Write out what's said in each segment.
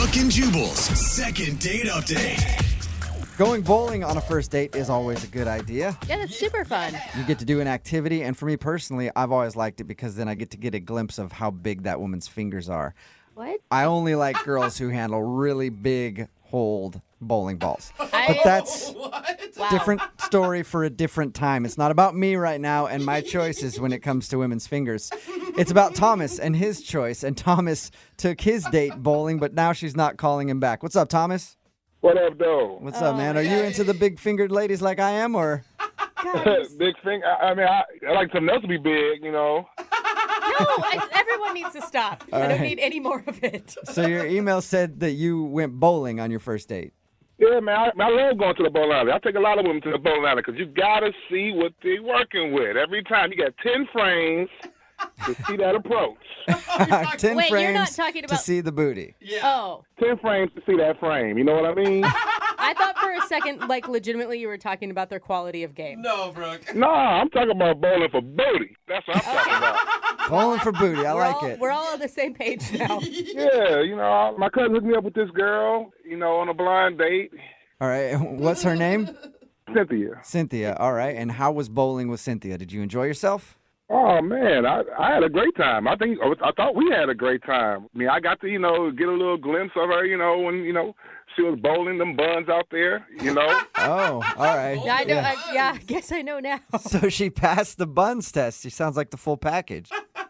Brooke and Jubal's second date update. Going bowling on a first date is always a good idea. Yeah, that's super fun. You get to do an activity, and for me personally, I've always liked it because then I get to get a glimpse of how big that woman's fingers are. What? I only like girls who handle really big hold bowling balls. But that's Wow. different story for a different time. It's not about me right now and my choices when it comes to women's fingers. It's about Thomas and his choice. And Thomas took his date bowling, but now she's not calling him back. What's up, Thomas? What up, though? What's up, man? Are you into the big-fingered ladies like I am, or? Big thing. I like something else to be big, you know. No, everyone needs to stop. I don't right. need any more of it. So your email said that you went bowling on your first date. Yeah, man, I love going to the bowling alley. I take a lot of women to the bowling alley because you got to see what they're working with. Every time you got 10 frames to see that approach. 10 Wait, frames you're not talking to about- see the booty. Oh, 10 frames to see that frame. You know what I mean? I thought for a second, like, legitimately you were talking about their quality of game. No, Brooke. No, I'm talking about bowling for booty. That's what I'm talking about. Bowling for booty. I like it. We're all on the same page now. Yeah, you know, my cousin hooked me up with this girl, you know, on a blind date. All right. What's her name? Cynthia. Cynthia. All right. And how was bowling with Cynthia? Did you enjoy yourself? Oh man, I had a great time. I thought we had a great time. I mean, I got to get a little glimpse of her, when she was bowling them buns out there, Oh, all right. I know. Yeah. I guess I know now. So she passed the buns test. She sounds like the full package.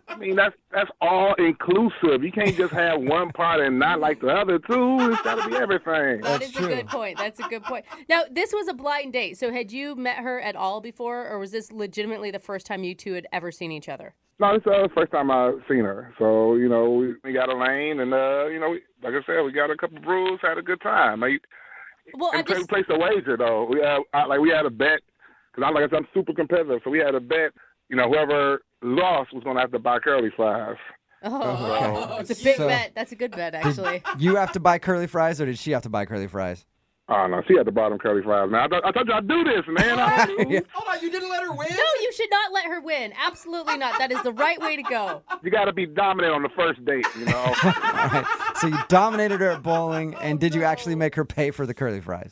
I mean, that's all inclusive. You can't just have one part and not like the other two. It's got to be everything. That is true. a good point. That's a good point. Now, this was a blind date. So had you met her at all before, or was this legitimately the first time you two had ever seen each other? No, this is the first time I've seen her. So, we got a lane and, like I said, we got a couple brews, had a good time. Well, We placed a wager, though. We had a bet, because like I said, I'm super competitive. So we had a bet, whoever lost was going to have to buy curly fries. Oh, it's a big So- bet. That's a good bet, actually. You have to buy curly fries, or did she have to buy curly fries? Oh, no, she had to buy them curly fries. Man, I told you I'd do this, man. Hold on, you didn't let her win? No, you should not let her win. Absolutely not. That is the right way to go. You got to be dominant on the first date, All right. So you dominated her at bowling, and did you actually make her pay for the curly fries?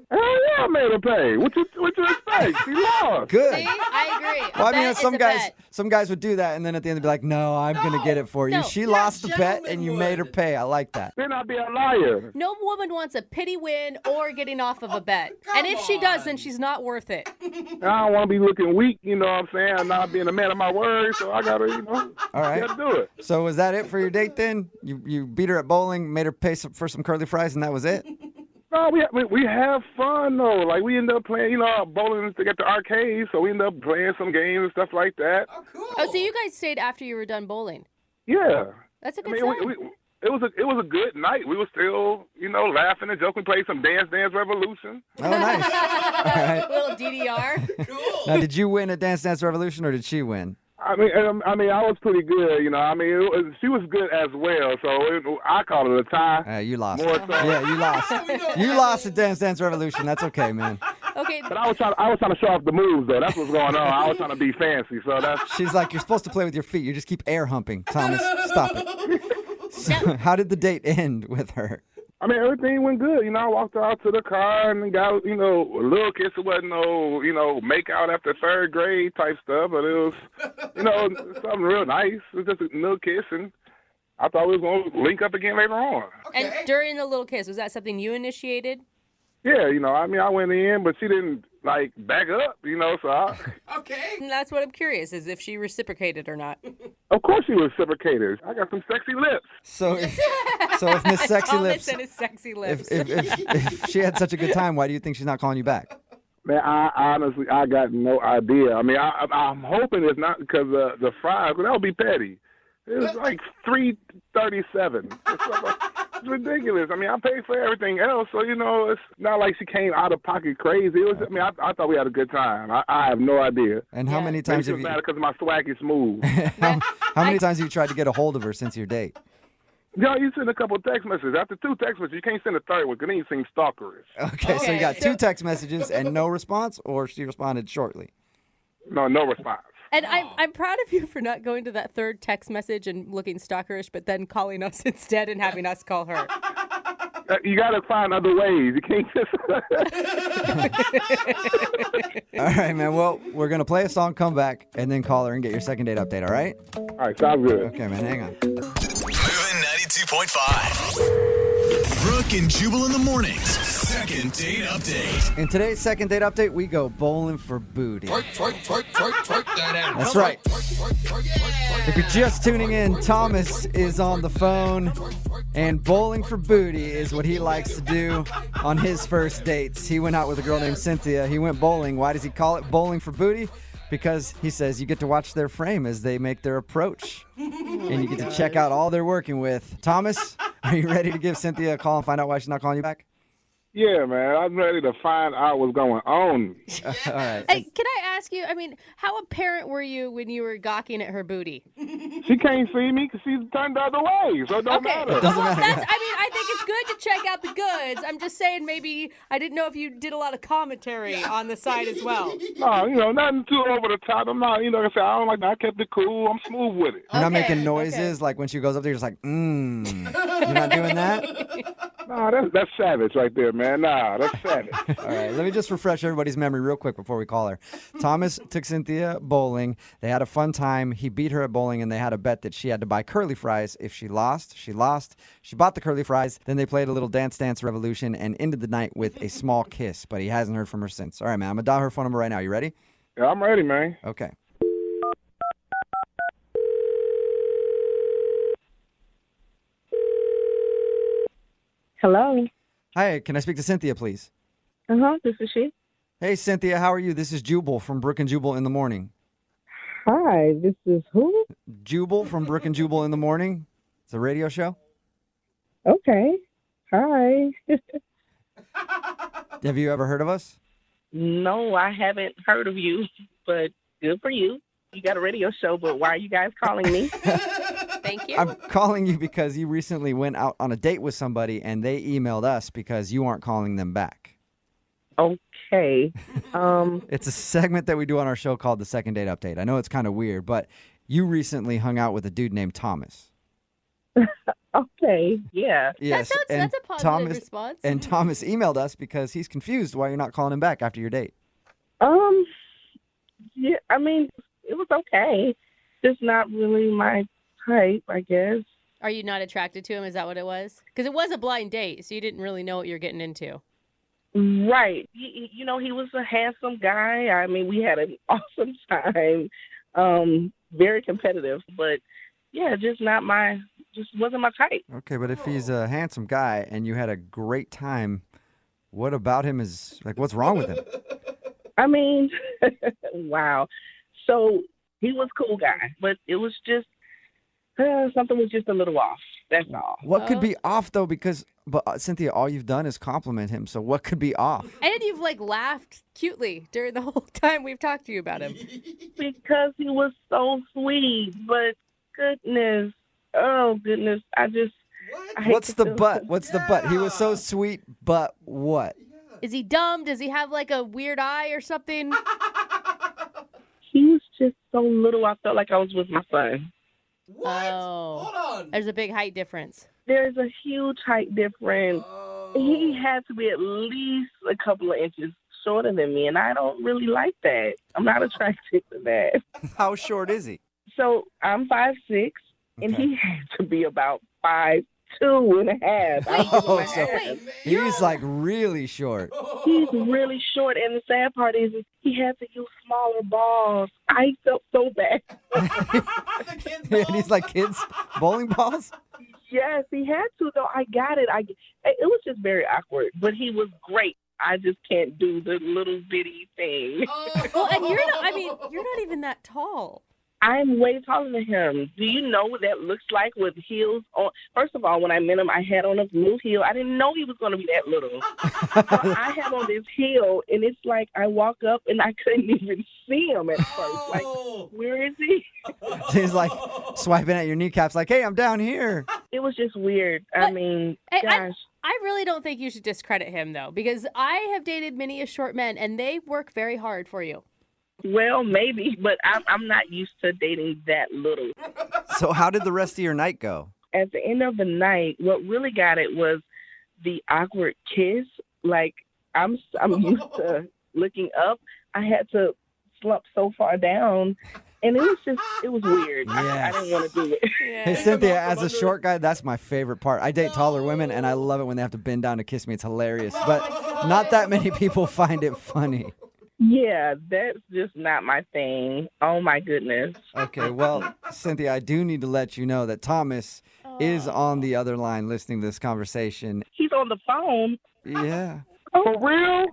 Hell yeah, I made her pay. What you expect? She lost. Good. See, I agree. Well, I mean, bet some is a guys, bet. some guys would do that, and then at the end they'd be like, "No, I'm gonna get it for you." No. She Yeah, lost the bet, gentlemen and you would. made her pay. I like that. Then I'd be a liar. No woman wants a pity win or getting off of a bet. And if she does, then she's not worth it. I don't want to be looking weak, you know what I'm saying? I'm not being a man of my word, so I got to, All right. got to do it. So was that it for your date then? You beat her at bowling, made her pay for some curly fries, and that was it? No, we have fun, though. Like, we end up playing, bowling to get the arcade, so we end up playing some games and stuff like that. Oh, cool. Oh, so you guys stayed after you were done bowling. Yeah. That's a I good mean, sign. it was a good night. We were still, laughing and joking. Played some Dance Revolution. Oh, nice. All right. Little DDR. Cool. Now, did you win at Dance Dance Revolution, or did she win? I mean, I was pretty good, she was good as well, so I call it a tie. You lost. More so. Yeah, you lost. You lost at Dance Dance Revolution. That's okay, man. Okay. But I was trying to show off the moves, though. That's what's going on. I was trying to be fancy, so that's. She's like, you're supposed to play with your feet. You just keep air humping. Thomas, stop it. So, how did the date end with her? I mean, everything went good. I walked out to the car and got, a little kiss. It wasn't no, make out after third grade type stuff, but it was, something real nice. It was just a little kiss, and I thought we was going to link up again later on. And during the little kiss, was that something you initiated? Yeah, I went in, but she didn't, back up, so Okay. And that's what I'm curious, is if she reciprocated or not. of course she reciprocated. I got some sexy lips. So if Miss Sexy Thomas Lips, and his sexy lips. if she had such a good time, why do you think she's not calling you back? Man, I honestly, I got no idea. I mean, I'm hoping it's not because of the fries, because that would be petty. It was like $3.37. It's ridiculous. I mean, I paid for everything else, so it's not like she came out of pocket crazy. It was. I mean, I thought we had a good time. I have no idea. And how Yeah. many Maybe times it have was you? mad because my swag is smooth. How many times have you tried to get a hold of her since your date? You send a couple of text messages. After 2 text messages, you can't send a third one because then you seem stalkerish. Okay, so you got Okay. 2 text messages and no response, or she responded shortly. No response. And I'm proud of you for not going to that third text message and looking stalkerish, but then calling us instead and having us call her. You got to find other ways. You can't just. All right, man. Well, we're going to play a song, come back, and then call her and get your second date update, all right? All right, sounds good. Okay, man. Hang on. Moving 92.5. Brooke and Jubal in the mornings. Second date update. In today's second date update, we go bowling for booty. Twerk that out. That's right. If you're just tuning in, Thomas is on the phone, and bowling for booty is what he likes to do on his first dates. He went out with a girl named Cynthia. He went bowling. Why does he call it bowling for booty? Because he says you get to watch their frame as they make their approach. And you get to check out all they're working with. Thomas, are you ready to give Cynthia a call and find out why she's not calling you back? Yeah, man. I'm ready to find out what's going on. All right. Hey, can I ask you, how apparent were you when you were gawking at her booty? She can't see me because she's turned the other way, so it don't matter. It doesn't matter. I think it's good to check out the goods. I'm just saying maybe I didn't know if you did a lot of commentary on the side as well. No, nothing too over the top. I'm not, like I said, I don't like that. I kept it cool. I'm smooth with it. You're not Okay, making noises like when she goes up there, you're just like, You're not doing that? Nah, that's savage right there, man. Nah, that's savage. All right, let me just refresh everybody's memory real quick before we call her. Thomas took Cynthia bowling. They had a fun time. He beat her at bowling, and they had a bet that she had to buy curly fries. If she lost, she lost. She bought the curly fries. Then they played a little Dance Dance Revolution and ended the night with a small kiss, but he hasn't heard from her since. All right, man, I'm going to dial her phone number right now. You ready? Yeah, I'm ready, man. Okay. Hello. Hi, can I speak to Cynthia, please? This is she. Hey, Cynthia, how are you? This is Jubal from Brooke and Jubal in the morning. Hi, this is who? Jubal from Brooke and Jubal in the morning. It's a radio show. Okay. Hi. Have you ever heard of us? No, I haven't heard of you, but good for you. You got a radio show, but why are you guys calling me? Thank you. I'm calling you because you recently went out on a date with somebody and they emailed us because you aren't calling them back. Okay. It's a segment that we do on our show called the Second Date Update. I know it's kind of weird, but you recently hung out with a dude named Thomas. Okay. Yeah. Yes, That's a positive response. And Thomas emailed us because he's confused why you're not calling him back after your date. Yeah, it was okay. Just not really my type, I guess. Are you not attracted to him? Is that what it was? Because it was a blind date, so you didn't really know what you're getting into. Right. He was a handsome guy. We had an awesome time. Very competitive, but yeah, just wasn't my type. Okay, but if he's a handsome guy and you had a great time, what about him is, what's wrong with him? Wow. So he was a cool guy, but it was just, something was just a little off. That's all. What could be off, though? But Cynthia, all you've done is compliment him. So what could be off? And you've laughed cutely during the whole time we've talked to you about him. Because he was so sweet, but goodness, I hate What's the but? What's the but? He was so sweet, but what? Is he dumb? Does he have a weird eye or something? He was just so little. I felt like I was with my son. What? Oh. Hold on. There's a big height difference. There's a huge height difference. He had to be at least a couple of inches shorter than me, and I don't really like that. I'm not attracted to that. How short is he? So I'm 5'6", and he had to be about 5'2" and a half. Oh, so he's really short. He's really short, and the sad part is he had to use smaller balls. I felt so bad. And he's like kids' bowling balls? Yes, he had to, though. I got it. It was just very awkward, but he was great. I just can't do the little bitty thing. Well, and you're not even that tall. I'm way taller than him. Do you know what that looks like with heels on? First of all, when I met him, I had on a blue heel. I didn't know he was going to be that little. So I had on this heel, and it's like I walk up, and I couldn't even see him at first. Like, where is he? He's swiping at your kneecaps hey, I'm down here. It was just weird. Gosh. I really don't think you should discredit him, though, because I have dated many short men, and they work very hard for you. Well, maybe, but I'm not used to dating that little. So how did the rest of your night go? At the end of the night, what really got it was the awkward kiss. Like I'm used to looking up. I had to slump so far down, and it was weird. I didn't want to do it. Hey, Cynthia, as a short guy, that's my favorite part. I date taller women, and I love it when they have to bend down to kiss me. It's hilarious. But not that many people find it funny. Yeah, that's just not my thing. Oh, my goodness. Okay, well, Cynthia, I do need to let you know that Thomas is on the other line listening to this conversation. He's on the phone. Yeah. For real?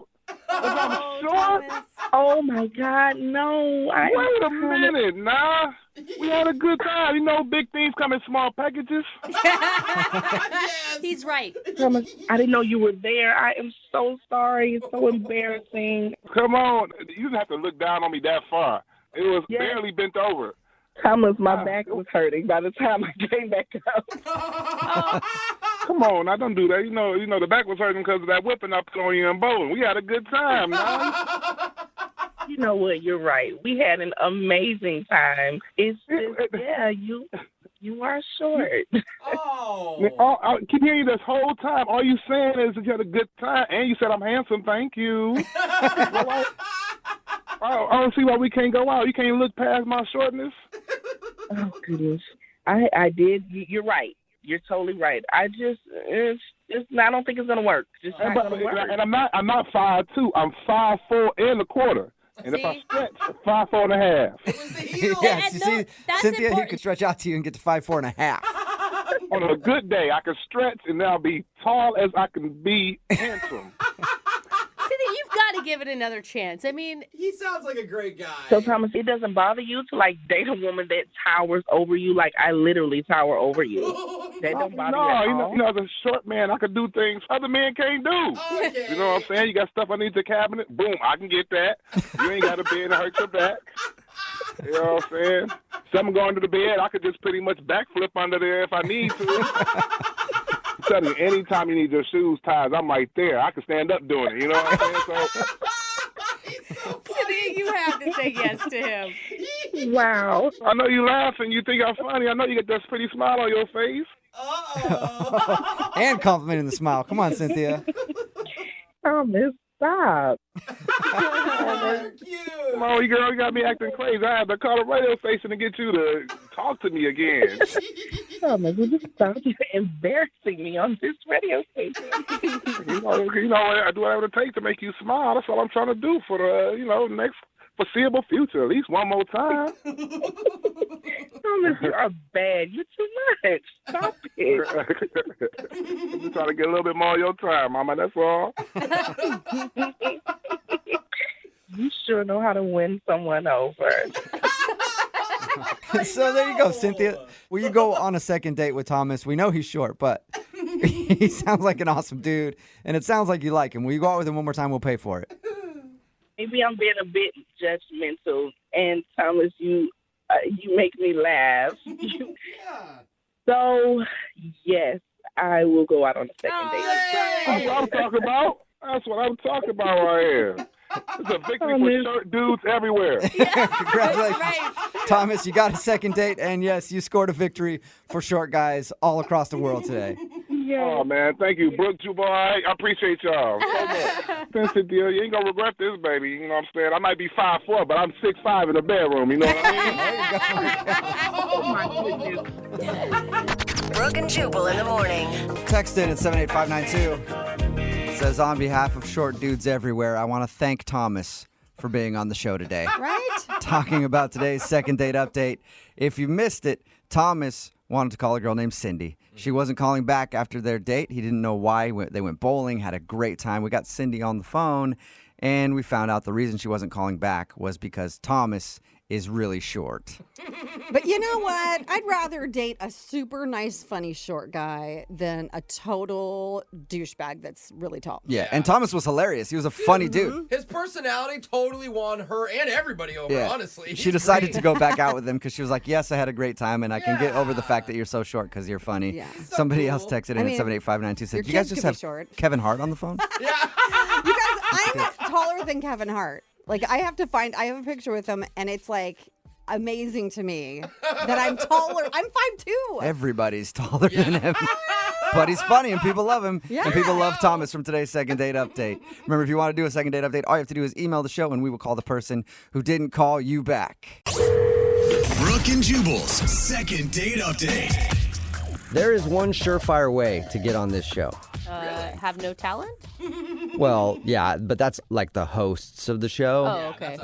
I'm short? Thomas. Oh, my God, no. Wait a minute, nah. We had a good time. You know, big things come in small packages. He's right. Thomas, I didn't know you were there. I am so sorry. It's so embarrassing. Come on. You didn't have to look down on me that far. It was barely bent over. Thomas, my back was hurting by the time I came back up. Come on, now don't do that. You know, the back was hurting because of that whipping I put on you in bowling. We had a good time, man. You know what? You're right. We had an amazing time. It's just, yeah, you are short. I keep hearing you this whole time. All you saying is that you had a good time, and you said I'm handsome. Thank you. I don't see why we can't go out. You can't look past my shortness. Oh goodness, I did. You're right. You're totally right. I don't think it's gonna work. Just not gonna work. And I'm not 5'2". I'm 5'4" and a quarter. And if I stretch, 5'4" and a half. Yes, you no, see, that's Cynthia, important. he could stretch out to you and get to 5'4" and a half. On a good day, I can stretch and I'll be tall as I can be handsome. Cynthia, you've got to give it another chance. I mean, He sounds like a great guy. So Thomas, it doesn't bother you to like date a woman that towers over you? Like I literally tower over you. That don't bother you at all? You know, as a short man, I can do things other men can't do. Okay. You know what I'm saying? You got stuff I need to cabinet. Boom, I can get that. You ain't got to bed and hurt your back. You know what I'm saying? Something going to the bed, I could just pretty much backflip under there if I need to. I'm telling you, anytime you need your shoes tied, I'm right there. I can stand up doing it. You know what I'm saying? So Cynthia, you have to say yes to him. Wow. I know you laughing. You think I'm funny. I know you got that pretty smile on your face. And complimenting the smile. Come on, Cynthia. Thomas, stop. Come on, you girl, you got me acting crazy. I had to call the radio station to get you to talk to me again. Thomas, will you stop? You're embarrassing me on this radio station. You know, I do whatever it takes to make you smile. That's all I'm trying to do for the, next foreseeable future. At least one more time. Thomas, you are bad. You're too much. Stop it. I'm just trying to get a little bit more of your time, Mama. That's all. You sure know how to win someone over. So there you go, Cynthia. Will you go on a second date with Thomas? We know he's short, but he sounds like an awesome dude, and it sounds like you like him. Will you go out with him one more time? We'll pay for it. Maybe I'm being a bit judgmental, and Thomas, you make me laugh. So, yes, I will go out on a second date. That's what I'm talking about. That's what I'm talking about right here. It's a victory for short dudes everywhere. Congratulations. Right. Thomas, you got a second date, and yes, you scored a victory for short guys all across the world today. Oh, man. Thank you, Brooke, Jubal. I appreciate y'all so much. Cynthia, you ain't going to regret this, baby. You know what I'm saying? I might be 5'4", but I'm 6'5" in the bedroom. You know what I mean? There you go. Brooke and Jubal in the morning. Text in at 78592. It says, on behalf of short dudes everywhere, I want to thank Thomas for being on the show today. Right? Talking about today's second date update. If you missed it, Thomas wanted to call a girl named Cindy. She wasn't calling back after their date. He didn't know why. They went bowling, had a great time. We got Cindy on the phone, and we found out the reason she wasn't calling back was because Thomas is really short. But you know what? I'd rather date a super nice, funny short guy than a total douchebag that's really tall. Yeah, and Thomas was hilarious. He was a funny dude. His personality totally won her and everybody over, honestly. She decided to go back out with him because she was like, yes, I had a great time, and I can get over the fact that you're so short because you're funny. Yeah. Somebody else cool. texted in at 78592 said, your you guys kids just could be have short." Kevin Hart on the phone? You guys, I'm taller than Kevin Hart. Like, I have a picture with him, and it's like amazing to me that I'm taller. I'm 5'2". Everybody's taller than him. But he's funny and people love him. Yeah. And people love Thomas from today's Second Date Update. Remember, if you want to do a Second Date Update, all you have to do is email the show and we will call the person who didn't call you back. Brooke and Jubal's Second Date Update. There is one surefire way to get on this show. Have no talent? Well, yeah, but that's like the hosts of the show. Oh, okay.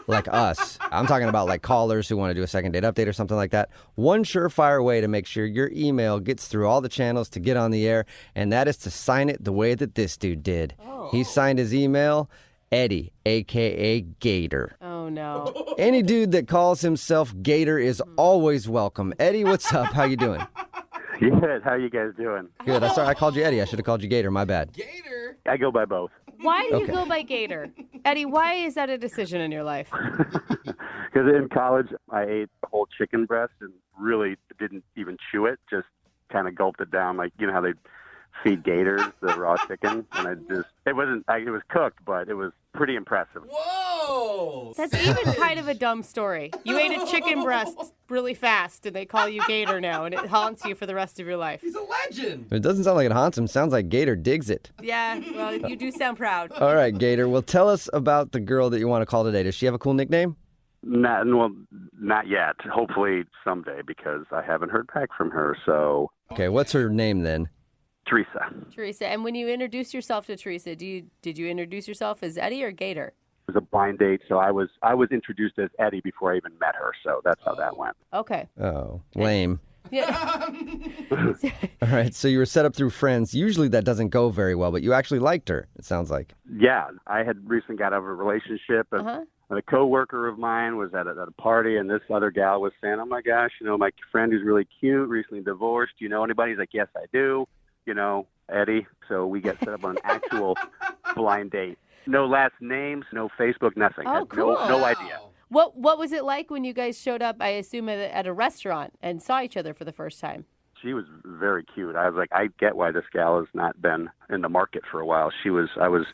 Like us. I'm talking about like callers who want to do a Second Date Update or something like that. One surefire way to make sure your email gets through all the channels to get on the air, and that is to sign it the way that this dude did. He signed his email, Eddie, a.k.a. Gator. Oh, no. Any dude that calls himself Gator is always welcome. Eddie, what's up? How you doing? Good. How you guys doing? Good. I called you Eddie. I should have called you Gator. My bad. Gator. I go by both. Why do you Okay. go by Gator? Eddie, why is that a decision in your life? Because in college, I ate a whole chicken breast and really didn't even chew it. Just kind of gulped it down, like you know how they feed gators the raw chicken, and it was cooked, but it was pretty impressive. Whoa. That's even kind of a dumb story. You ate a chicken breast really fast, and they call you Gator now, and it haunts you for the rest of your life. He's a legend. It doesn't sound like it haunts him. Sounds like Gator digs it. Yeah, well, you do sound proud. All right, Gator. Well, tell us about the girl that you want to call today. Does she have a cool nickname? Not yet. Hopefully someday, because I haven't heard back from her. So Okay, what's her name then? Teresa. Teresa, and when you introduce yourself to Teresa, did you introduce yourself as Eddie or Gator? It was a blind date, so I was introduced as Eddie before I even met her. So that's how that went. Okay. Oh, lame. Yeah. All right, so you were set up through friends. Usually that doesn't go very well, but you actually liked her, it sounds like. Yeah, I had recently got out of a relationship, and a coworker of mine was at a party, and this other gal was saying, "Oh my gosh, my friend who's really cute, recently divorced. Do you know anybody?" He's like, "Yes, I do. Eddie." So we get set up on an actual blind date. No last names, no Facebook, nothing. Oh, Had cool. No idea. What was it like when you guys showed up, I assume, at a restaurant and saw each other for the first time? She was very cute. I was like, I get why this gal has not been in the market for a while. I was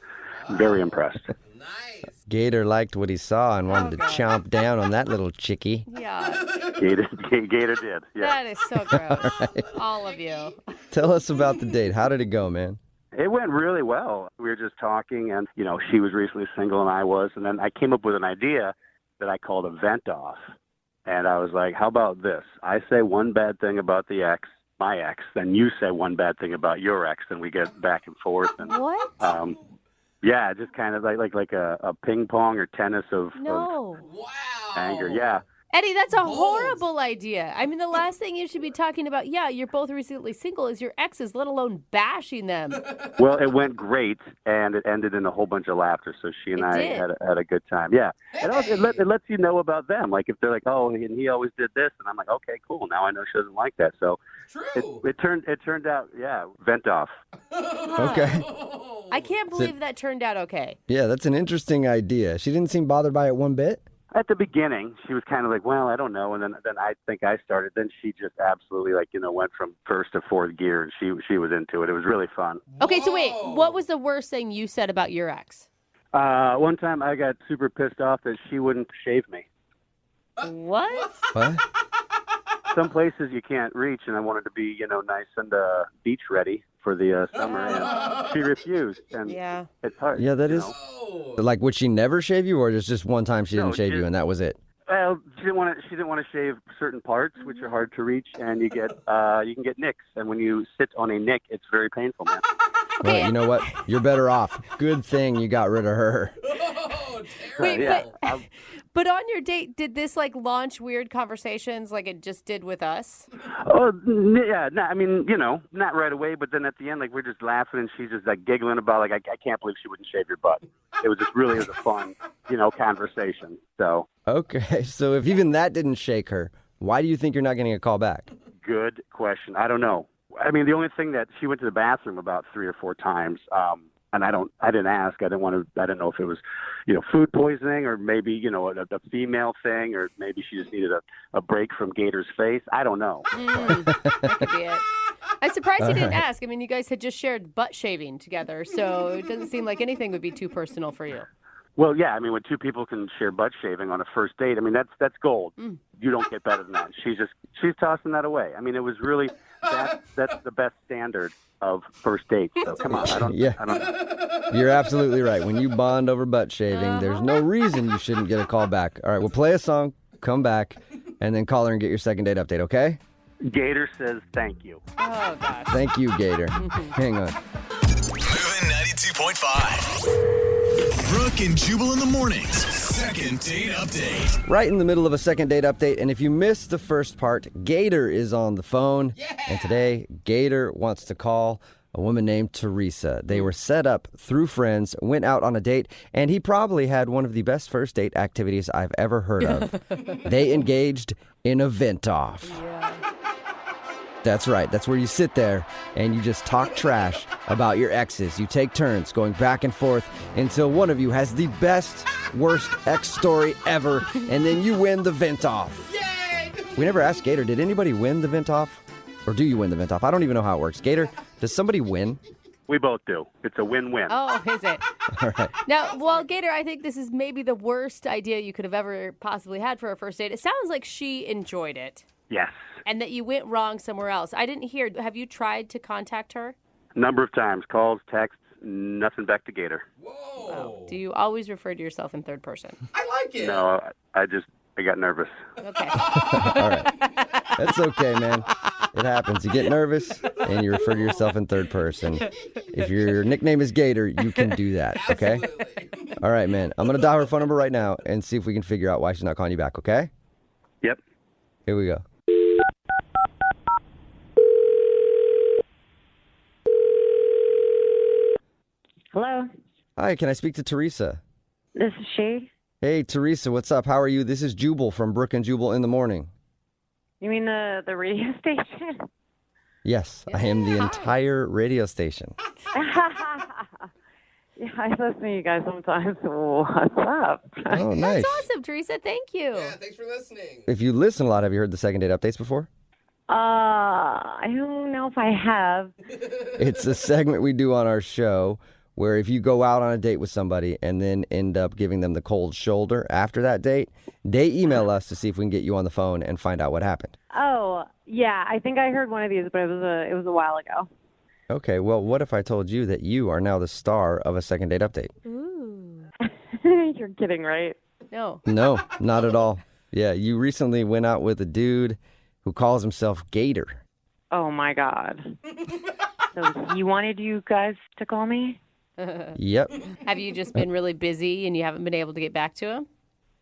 very impressed. Nice. Gator liked what he saw and wanted to chomp down on that little chickie. Yeah. Gator did. Yeah. That is so gross. All of you. Tell us about the date. How did it go, man? It went really well. We were just talking, and, she was recently single and I was, and then I came up with an idea that I called a vent off. And I was like, how about this? I say one bad thing about my ex, then you say one bad thing about your ex, and we get back and forth. And, What? yeah, just kind of like a ping pong or tennis of No. Wow. anger. Yeah. Eddie, that's a Bold. horrible idea. I mean, the last thing you should be talking about, you're both recently single, is your exes, let alone bashing them. Well, it went great, and it ended in a whole bunch of laughter. So she and It I did. had a good time. Yeah, and also, it lets you know about them. Like if they're like, oh, and he always did this, and I'm like, okay, cool. Now I know she doesn't like that. So True. it turned out, yeah, vent off. Okay. I can't believe that turned out okay. Yeah, that's an interesting idea. She didn't seem bothered by it one bit. At the beginning, she was kind of like, well, I don't know. And then I think I started. Then she just absolutely went from first to fourth gear, and she was into it. It was really fun. Okay, so wait, Whoa. what was the worst thing you said about your ex? One time I got super pissed off that she wouldn't shave me. What? What? Some places you can't reach, and I wanted to be, nice and beach ready for the summer, and she refused. And Yeah. it's hard. Yeah, that you is. know. Oh. Like, would she never shave you, or just one time she didn't No, shave she- you and that was it? Well, she didn't want to shave certain parts, which are hard to reach, and you can get nicks. And when you sit on a nick, it's very painful, man. Well, you know what? You're better off. Good thing you got rid of her. Oh, Wait, terrible. Yeah. But on your date, did this launch weird conversations like it just did with us? Yeah. I mean, not right away, but then at the end, we're just laughing, and she's just giggling about I can't believe she wouldn't shave your butt. It was just really a fun, conversation. So Okay, so if even that didn't shake her, why do you think you're not getting a call back? good question. I don't know. I mean, the only thing that she went to the bathroom about 3 or 4 times. And I didn't ask. I didn't know if it was, food poisoning or maybe, a female thing, or maybe she just needed a break from Gator's face. I don't know. That could be it. I'm surprised you didn't right. ask. I mean, you guys had just shared butt shaving together, so it doesn't seem like anything would be too personal for you. Well, yeah, I mean, when two people can share butt shaving on a first date, I mean, that's gold. You don't get better than that. She's tossing that away. I mean, it was really that's the best standard of first dates. So come on, I don't know. You're absolutely right. When you bond over butt shaving, there's no reason you shouldn't get a call back. All right, we'll play a song, come back, and then call her and get your second date update, okay? Gator says thank you. Oh, gosh. Thank you, Gator. Hang on. Moving 92.5. Brooke and Jubal in the mornings. Second date update. Right in the middle of a second date update, and if you missed the first part, Gator is on the phone. Yeah. And today, Gator wants to call a woman named Teresa. They were set up through friends, went out on a date, and he probably had one of the best first date activities I've ever heard of. They engaged in a vent-off. Yeah. That's right. That's where you sit there and you just talk trash about your exes. You take turns going back and forth until one of you has the best, worst ex story ever, and then you win the vent-off. Yay! We never asked Gator, did anybody win the vent-off? Or do you win the vent-off? I don't even know how it works. Gator, does somebody win? We both do. It's a win-win. Oh, is it? All right. Now, well, Gator, I think this is maybe the worst idea you could have ever possibly had for a first date. It sounds like she enjoyed it. Yes. And that you went wrong somewhere else. I didn't hear. Have you tried to contact her? A number of times. Calls, texts, nothing back to Gator. Whoa. Oh. Do you always refer to yourself in third person? I like it. No, I got nervous. Okay. All right. That's okay, man. It happens. You get nervous and you refer to yourself in third person. If your nickname is Gator, you can do that, okay? Absolutely. All right, man. I'm going to dial her phone number right now and see if we can figure out why she's not calling you back, okay? Yep. Here we go. Hello, Hi, can I speak to Teresa? this is she. Hey, Teresa, what's up? How are you? This is Jubal from Brooke and Jubal in the morning. You mean the radio station? Yes, I am the entire radio station. Yeah, I listen to you guys sometimes. What's up? Oh, nice. That's awesome, Teresa. Thank you. Yeah, thanks for listening. If you listen a lot, have you heard the second date updates before? I don't know if I have. It's a segment we do on our show where if you go out on a date with somebody and then end up giving them the cold shoulder after that date, they email us to see if we can get you on the phone and find out what happened. Oh, yeah, I think I heard one of these, but it was a while ago. Okay, well, what if I told you that you are now the star of a second date update? Ooh. You're kidding, right? No. No, not at all. Yeah, you recently went out with a dude who calls himself Gator. Oh my God. So he wanted you guys to call me? Yep. Have you just been really busy and you haven't been able to get back to him?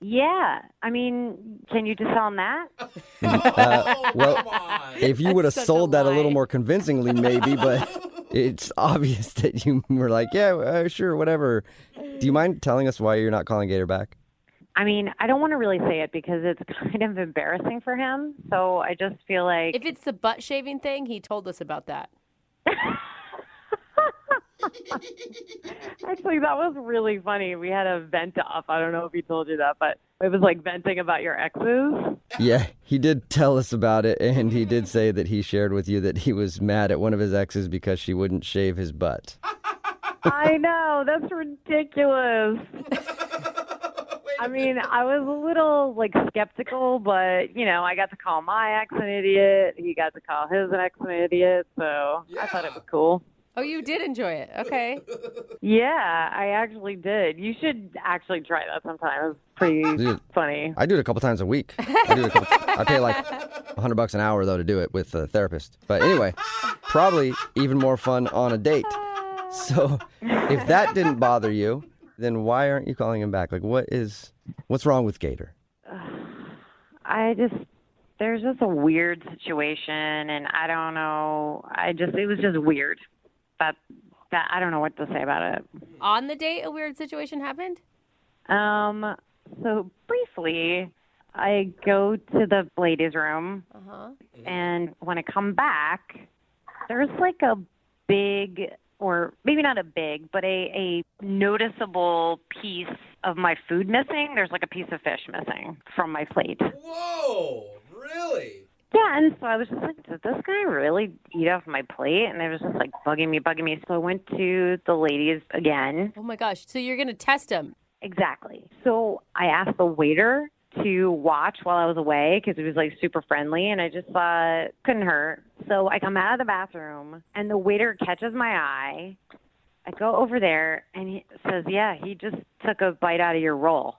Yeah. I mean, can you just tell him that? Well, Come on. if you would have That's such sold a that a lie. little more convincingly, maybe, but it's obvious that you were like, yeah, sure, whatever. Do you mind telling us why you're not calling Gator back? I mean, I don't want to really say it because it's kind of embarrassing for him. So I just feel like... If it's the butt shaving thing, he told us about that. Actually, that was really funny. We had a vent off. I don't know if he told you that, but it was like venting about your exes. Yeah, he did tell us about it, and he did say that he shared with you that he was mad at one of his exes because she wouldn't shave his butt. I know. That's ridiculous. I mean, I was a little, like, skeptical, but, you know, I got to call my ex an idiot. He got to call his ex an idiot, so I thought it was cool. Oh, you did enjoy it. Okay. Yeah, I actually did. You should actually try that sometime. It's pretty Dude, funny. I do it a couple times a week. I pay like $100 an hour, though, to do it with a therapist. But anyway, probably even more fun on a date. So if that didn't bother you, then why aren't you calling him back? Like, what's wrong with Gator? There's just a weird situation, and I don't know. It was just weird. That I don't know what to say about it. On the date, a weird situation happened? So briefly, I go to the ladies' room, and when I come back, there's like a big, or maybe not a big, but a noticeable piece of my food missing. There's like a piece of fish missing from my plate. Whoa, really? Yeah, and so I was just like, did this guy really eat off my plate? And it was just like bugging me. So I went to the ladies again. Oh my gosh. So you're going to test him? Exactly. So I asked the waiter to watch while I was away because he was like super friendly, and I just thought couldn't hurt. So I come out of the bathroom, and the waiter catches my eye. I go over there, and he says, "Yeah, he just took a bite out of your roll."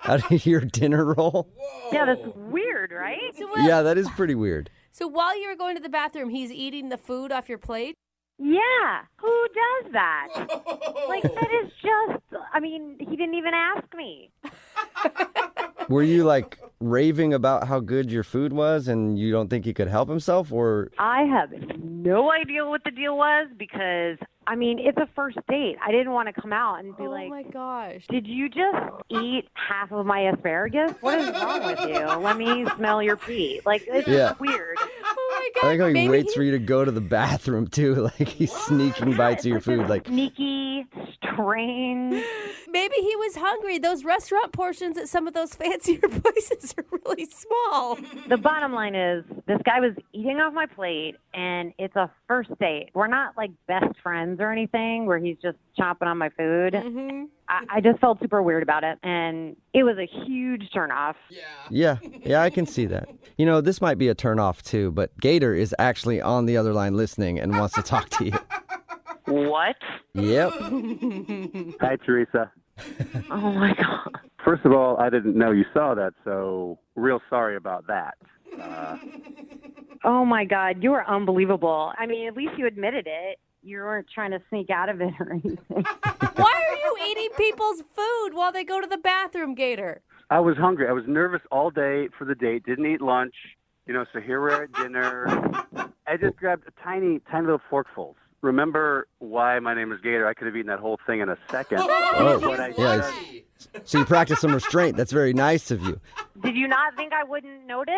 Out of your dinner roll? Whoa. Yeah, that's weird, right? Yeah, that is pretty weird. So while you were going to the bathroom, he's eating the food off your plate? Yeah, who does that? Whoa. Like, that is just, I mean, he didn't even ask me. Were you like raving about how good your food was and you don't think he could help himself, or? I have no idea what the deal was because, I mean, it's a first date. I didn't want to come out and be Oh like, my gosh. did you just eat half of my asparagus? What is wrong with you? Let me smell your pee. Like, it's just weird. Oh my I god. like how he Maybe waits for you to go to the bathroom too. Like he's sneaking bites of your food. Like Sneaky, strange. Maybe he was hungry. Those restaurant portions at some of those fancier places are really small. The bottom line is this guy was eating off my plate, and it's a first date. We're not like best friends or anything where he's just chomping on my food. Mm-hmm. I just felt super weird about it, and it was a huge turnoff. yeah, I can see that. You know, this might be a turnoff too, but Gator is actually on the other line listening and wants to talk to you. What? Yep. Hi, Teresa. Oh, my God. First of all, I didn't know you saw that, so real sorry about that. Oh, my God. You were unbelievable. I mean, at least you admitted it. You weren't trying to sneak out of it or anything. Why are you eating people's food while they go to the bathroom, Gator? I was hungry. I was nervous all day for the date. Didn't eat lunch. You know, so here we're at dinner. I just grabbed a tiny little forkfuls. Remember why my name is Gator? I could have eaten that whole thing in a second. Oh, But I yeah. So you practiced some restraint. That's very nice of you. Did you not think I wouldn't notice?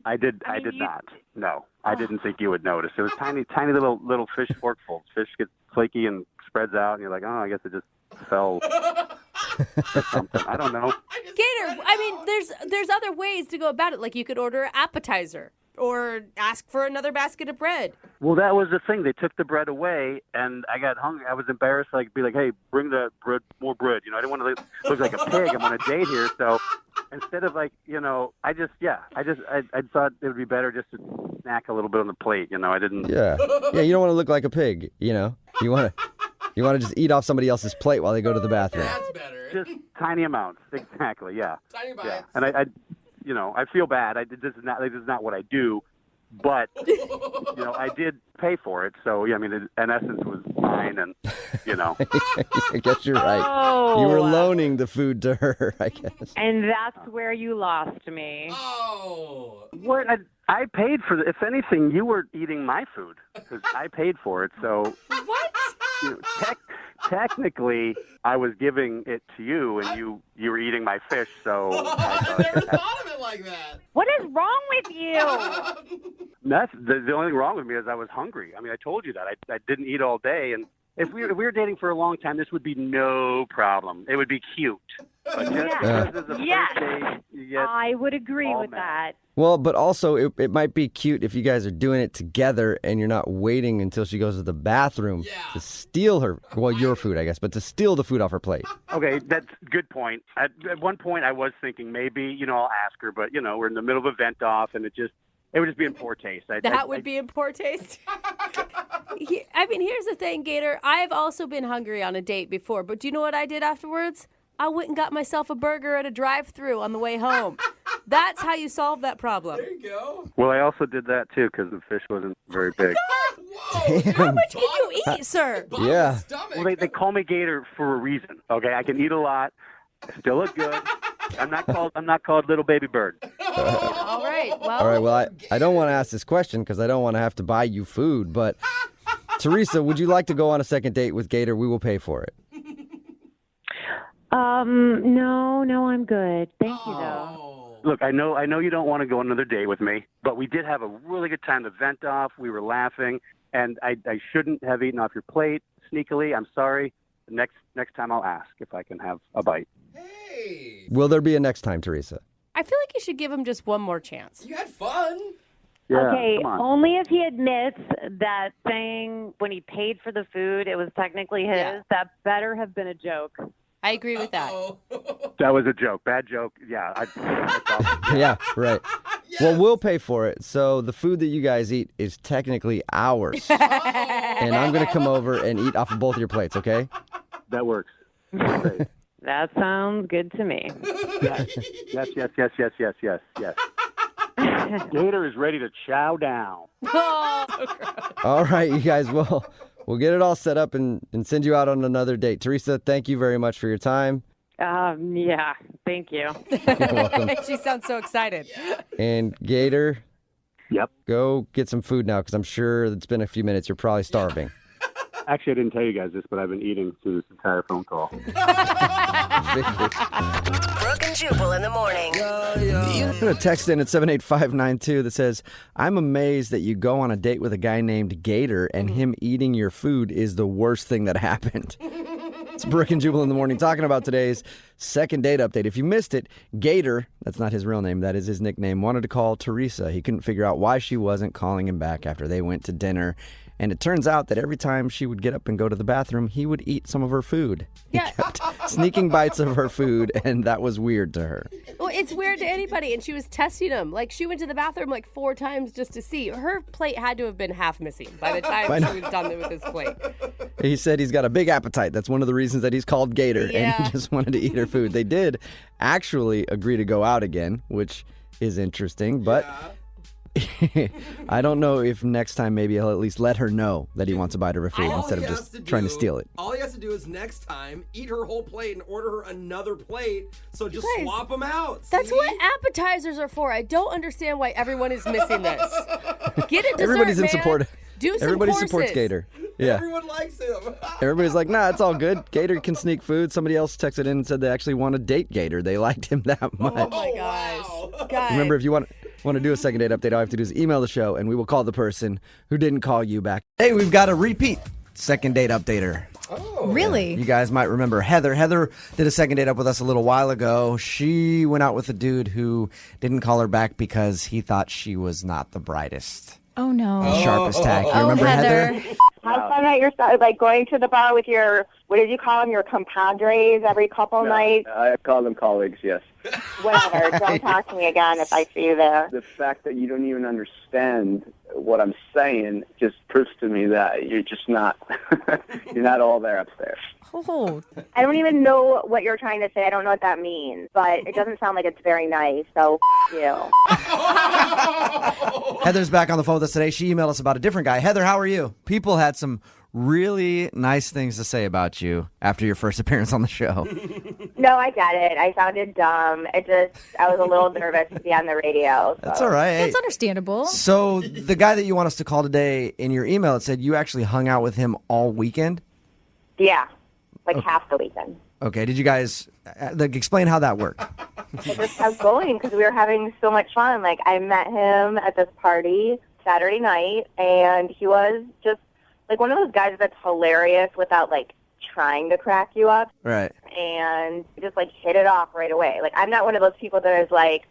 I did not. No, I didn't think you would notice. It was tiny little fish forkfuls. Fish get flaky and spreads out, and you're like, oh, I guess it just fell. Or something. I don't know. Gator, I mean, there's other ways to go about it. Like you could order an appetizer or ask for another basket of bread. Well, that was the thing. They took the bread away, and I got hungry. I was embarrassed. Like, be like, hey, bring the bread, more bread. You know, I didn't want to look like a pig. I'm on a date here, so instead of like, you know, I thought it would be better just to snack a little bit on the plate. You know, I didn't. Yeah. You don't want to look like a pig. You know, you want to just eat off somebody else's plate while they go to the bathroom. That's better. Just tiny amounts. Exactly. Yeah. Tiny bites. Yeah. And I you know, I feel bad. This is not what I do, but you know, I did pay for it. So yeah, I mean, in essence, was mine, and you know. I guess you're right. Oh. You were loaning the food to her, I guess. And that's where you lost me. Oh. What I paid for the. If anything, you were eating my food because I paid for it. So What? you know, technically, I was giving it to you, and you were eating my fish. So I never thought of it like that. What is wrong with you? that's the only thing wrong with me is I was hungry. I mean, I told you that I didn't eat all day, and if we were dating for a long time, this would be no problem. It would be cute. But just because it's a Yes. first date, you get I would agree all with mad. that. Well, but also it might be cute if you guys are doing it together and you're not waiting until she goes to the bathroom to steal your food, I guess, but to steal the food off her plate. Okay, that's a good point. At one point, I was thinking maybe, you know, I'll ask her, but, you know, we're in the middle of a vent off, and it would just be in poor taste. That would be in poor taste. I mean, here's the thing, Gator. I've also been hungry on a date before, but do you know what I did afterwards? I went and got myself a burger at a drive-thru on the way home. That's how you solve that problem. There you go. Well, I also did that, too, because the fish wasn't very big. Whoa. How much can you eat, sir? Yeah. Stomach. Well, they call me Gator for a reason, okay? I can eat a lot. I still look good. I'm not called Little Baby Bird. All right. Well, All right, well, I don't want to ask this question because I don't want to have to buy you food, but Teresa, would you like to go on a second date with Gator? We will pay for it. No, I'm good. Thank you, though. Oh. Look, I know you don't want to go on another date with me, but we did have a really good time. The vent off, we were laughing, and I shouldn't have eaten off your plate sneakily. I'm sorry. Next time I'll ask if I can have a bite. Hey. Will there be a next time, Teresa? I feel like you should give him just one more chance. You had fun. Yeah, Okay, come on. only if he admits that saying when he paid for the food, it was technically his. Yeah. That better have been a joke. I agree with that. That was a joke. Bad joke. Yeah. That's awesome. Yeah, right. Well, we'll pay for it. So the food that you guys eat is technically ours. And I'm going to come over and eat off of both of your plates, okay? That works. Great. That sounds good to me. Yes. Gator is ready to chow down. All right, you guys, we'll get it all set up and send you out on another date. Teresa, thank you very much for your time. Yeah, thank you. You're welcome. She sounds so excited. And Gator, Yep. go get some food now because I'm sure it's been a few minutes. You're probably starving. Actually, I didn't tell you guys this, but I've been eating through this entire phone call. Brooke and Jubal in the morning. I'm going to text in at 78592 that says, I'm amazed that you go on a date with a guy named Gator and him eating your food is the worst thing that happened. It's Brooke and Jubal in the morning talking about today's second date update. If you missed it, Gator, that's not his real name, that is his nickname, wanted to call Teresa. He couldn't figure out why she wasn't calling him back after they went to dinner. And it turns out that every time she would get up and go to the bathroom, he would eat some of her food. He kept sneaking bites of her food, and that was weird to her. Well, it's weird to anybody, and she was testing him. Like, she went to the bathroom like 4 times just to see. Her plate had to have been half missing by the time she was done with his plate. He said he's got a big appetite. That's one of the reasons that he's called Gator, and he just wanted to eat her food. They did actually agree to go out again, which is interesting, but... I don't know if next time maybe he'll at least let her know that he wants a bite of her food instead of just trying to steal it. All he has to do is next time eat her whole plate and order her another plate. So just Guys, swap them out. That's see? what appetizers are for. I don't understand why everyone is missing this. Get a dessert, Everybody's in man. support. Do some Everybody courses. supports Gator. Yeah. Everyone likes him. Everybody's like, nah, it's all good. Gator can sneak food. Somebody else texted in and said they actually want to date Gator. They liked him that much. Oh my gosh. God. Remember, if you want to do a second date update, all you have to do is email the show, and we will call the person who didn't call you back. Hey, we've got a repeat second date updater. Really? You guys might remember Heather. Heather did a second date up with us a little while ago. She went out with a dude who didn't call her back because he thought she was not the brightest. Oh, no. Sharpest tack. You remember Heather? Have fun at your like going to the bar with your, what did you call them, your compadres every couple nights? I call them colleagues, yes. Whatever. Don't talk to me again if I see you there. The fact that you don't even understand what I'm saying just proves to me that you're just not, you're not all there upstairs. Oh. I don't even know what you're trying to say. I don't know what that means, but it doesn't sound like it's very nice, so you. Heather's back on the phone with us today. She emailed us about a different guy. Heather, how are you? People had some really nice things to say about you after your first appearance on the show. No, I get it. I sounded dumb. I was a little nervous to be on the radio. So. That's all right. That's understandable. So the guy that you want us to call today, in your email, it said you actually hung out with him all weekend? Yeah, like half the weekend. Okay, did you guys explain how that worked? It just kept going because we were having so much fun. Like, I met him at this party Saturday night, and he was just like one of those guys that's hilarious without like trying to crack you up. Right. And just like hit it off right away. Like, I'm not one of those people that is like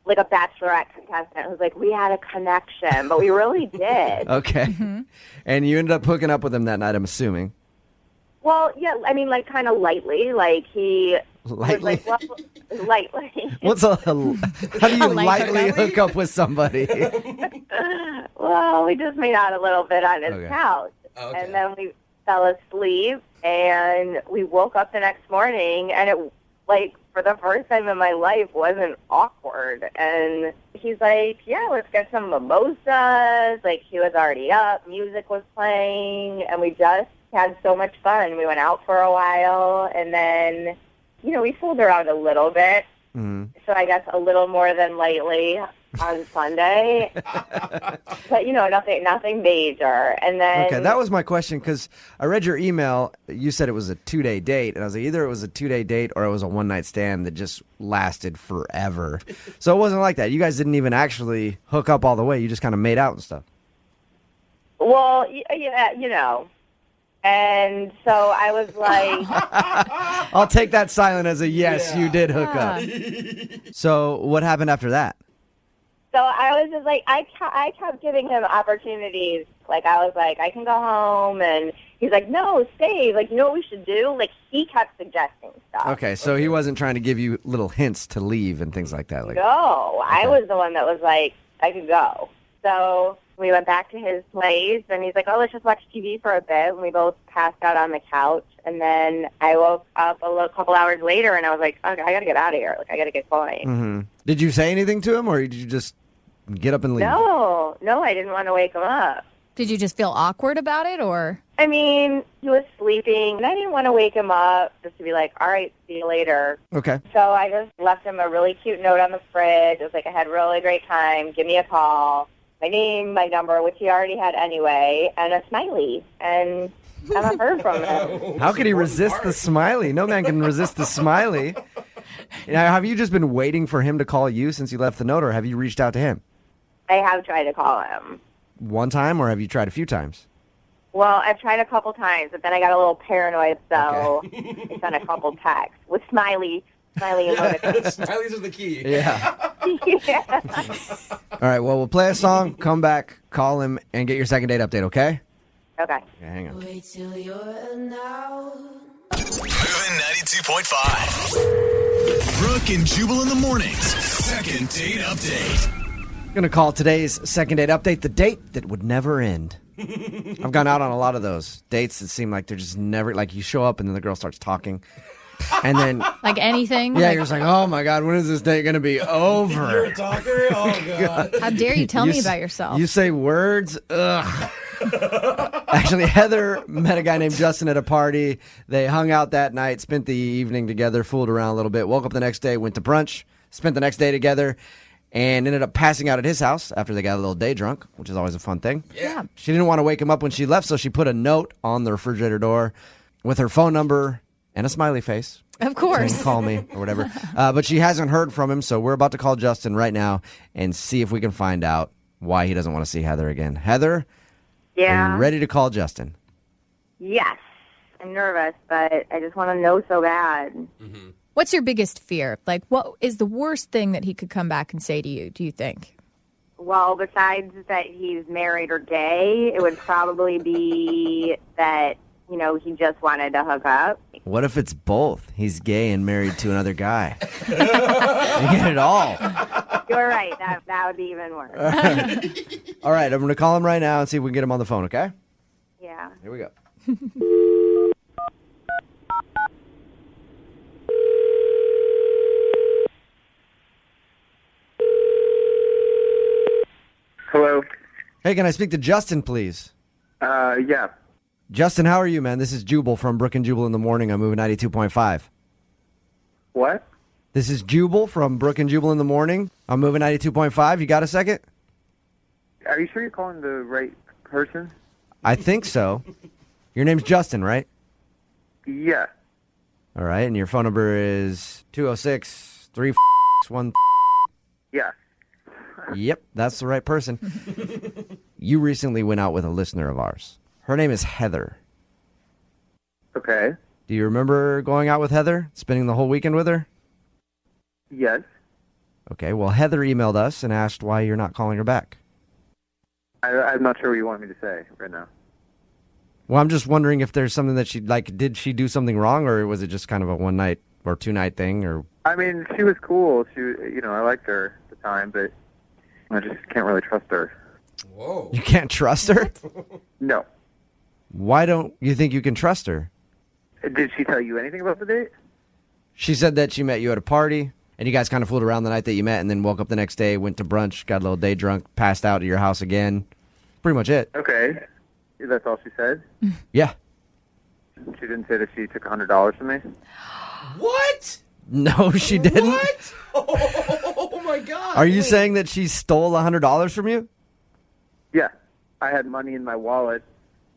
a bachelorette contestant who's like, we had a connection, but we really did. Okay. Mm-hmm. And you ended up hooking up with him that night, I'm assuming. Well, yeah, I mean, like, kind of lightly. Like, he lightly? was like, well, lightly. How do you lightly hook up with somebody? Well, we just made out a little bit on his couch. Okay. And then we fell asleep, and we woke up the next morning, and it, like, for the first time in my life, wasn't awkward. And he's like, yeah, let's get some mimosas. Like, he was already up, music was playing, and we just had so much fun. We went out for a while, and then, you know, we fooled around a little bit. Mm-hmm. So I guess a little more than lightly on Sunday. But, you know, nothing major. And then... Okay, that was my question, because I read your email. You said it was a 2-day date, and I was like, either it was a 2-day date or it was a one-night stand that just lasted forever. So it wasn't like that. You guys didn't even actually hook up all the way. You just kind of made out and stuff. Well, yeah, you know... And so I was like... I'll take that silent as a yes, you did hook up. So what happened after that? So I was just like, I kept giving him opportunities. Like, I was like, I can go home. And he's like, no, stay. Like, you know what we should do? Like, he kept suggesting stuff. Okay, so he wasn't trying to give you little hints to leave and things like that. Like, No, I was the one that was like, I could go. So we went back to his place, and he's like, oh, let's just watch TV for a bit. And we both passed out on the couch. And then I woke up a couple hours later, and I was like, okay, I got to get out of here. Like, I got to get going. Mm-hmm. Did you say anything to him, or did you just get up and leave? No, I didn't want to wake him up. Did you just feel awkward about it, or? I mean, he was sleeping, and I didn't want to wake him up just to be like, all right, see you later. Okay. So I just left him a really cute note on the fridge. I was like, I had a really great time. Give me a call. My name, my number, which he already had anyway, and a smiley. And I haven't heard from him. How could he resist the smiley? No man can resist the smiley. Now, have you just been waiting for him to call you since you left the note, or have you reached out to him? I have tried to call him. One time, or have you tried a few times? Well, I've tried a couple times, but then I got a little paranoid, so I sent a couple texts with smiley emoticons. Smileys is the key. Yeah. Yeah. All right, well, we'll play a song, come back, call him, and get your second date update, okay? Okay. Hang on. Moving 92.5. Brooke and Jubal in the mornings. Second date update. Gonna call today's second date update the date that would never end. I've gone out on a lot of those dates that seem like they're just never, like you show up and then the girl starts talking. And then, like anything? Yeah, you're just like, oh my God, when is this date going to be over? You're a talker? Oh, God. How dare you tell me about yourself? You say words? Ugh. Actually, Heather met a guy named Justin at a party. They hung out that night, spent the evening together, fooled around a little bit, woke up the next day, went to brunch, spent the next day together, and ended up passing out at his house after they got a little day drunk, which is always a fun thing. Yeah. She didn't want to wake him up when she left, so she put a note on the refrigerator door with her phone number and a smiley face. Of course. Saying, call me or whatever. But she hasn't heard from him, so we're about to call Justin right now and see if we can find out why he doesn't want to see Heather again. Heather, Yeah. are you ready to call Justin? Yes. I'm nervous, but I just want to know so bad. Mm-hmm. What's your biggest fear? Like, what is the worst thing that he could come back and say to you, do you think? Well, besides that he's married or gay, it would probably be that, you know, he just wanted to hook up. What if it's both? He's gay and married to another guy. You get it all. You're right. That would be even worse. All right, I'm going to call him right now and see if we can get him on the phone, okay? Yeah. Here we go. Hello. Hey, can I speak to Justin, please? Yeah. Justin, how are you, man? This is Jubal from Brooke and Jubal in the morning. I'm moving 92.5. What? This is Jubal from Brooke and Jubal in the morning. I'm moving 92.5. You got a second? Are you sure you're calling the right person? I think so. Your name's Justin, right? Yeah. All right, and your phone number is 206-361. Yeah. Yep, that's the right person. You recently went out with a listener of ours. Her name is Heather. Okay. Do you remember going out with Heather, spending the whole weekend with her? Yes. Okay, well, Heather emailed us and asked why you're not calling her back. I'm not sure what you want me to say right now. Well, I'm just wondering if there's something that did she do something wrong, or was it just kind of a one night or two night thing? Or I mean, she was cool. I liked her at the time, but I just can't really trust her. Whoa. You can't trust her? No. Why don't you think you can trust her? Did she tell you anything about the date? She said that she met you at a party, and you guys kind of fooled around the night that you met, and then woke up the next day, went to brunch, got a little day drunk, passed out at your house again. Pretty much it. Okay. That's all she said? Yeah. She didn't say that she took $100 from me? What? No, she didn't. What? Oh, my God. Are you saying that she stole $100 from you? Yeah. I had money in my wallet,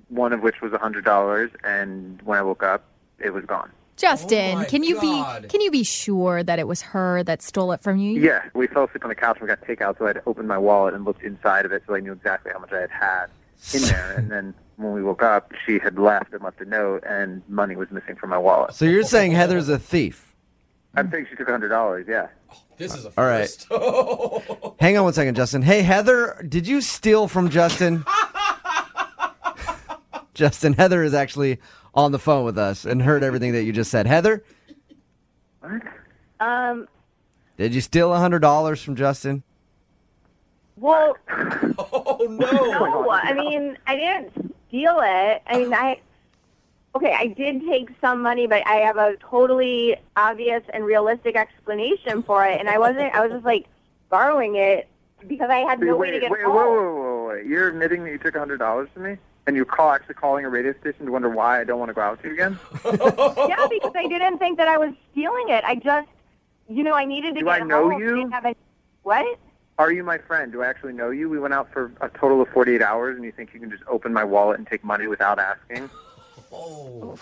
one of which was $100, and when I woke up, it was gone. Justin, Oh can you God. be sure that it was her that stole it from you? Yeah, we fell asleep on the couch and we got takeout, so I had to open my wallet and looked inside of it so I knew exactly how much I had in there. And then when we woke up, she had left and left a note, and money was missing from my wallet. So you're saying Heather's a thief? I think she took $100, yeah. This is a All right. first. Hang on one second, Justin. Hey, Heather, did you steal from Justin? Justin, Heather is actually on the phone with us and heard everything that you just said. Heather? What? Did you steal $100 from Justin? Well, oh, no. no. I mean, I didn't steal it. I mean, I did take some money, but I have a totally obvious and realistic explanation for it. And I was just like borrowing it because I had no way to get home. Wait. You're admitting that you took $100 from me? And you're actually calling a radio station to wonder why I don't want to go out with you again? Yeah, because I didn't think that I was stealing it. I just, I needed to Do get I know home. you? Didn't have what? Are you my friend? Do I actually know you? We went out for a total of 48 hours, and you think you can just open my wallet and take money without asking? Oh.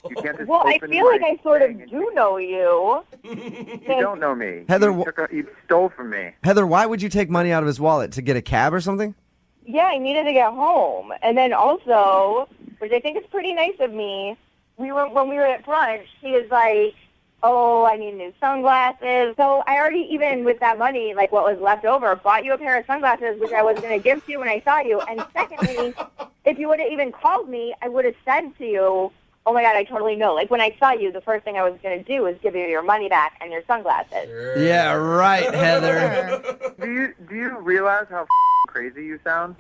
You can't just Well, I open feel like my I sort of thing and do know you. You don't know me. Heather, you stole from me. Heather, why would you take money out of his wallet? To get a cab or something? Yeah, I needed to get home. And then also, which I think is pretty nice of me, when we were at brunch, he was like, oh, I need new sunglasses. So I already, even with that money, like what was left over, bought you a pair of sunglasses, which I was going to give to you when I saw you. And secondly, if you would have even called me, I would have said to you, oh, my God, I totally know. Like, when I saw you, the first thing I was going to do was give you your money back and your sunglasses. Yeah, right, Heather. Do you realize how crazy you sound?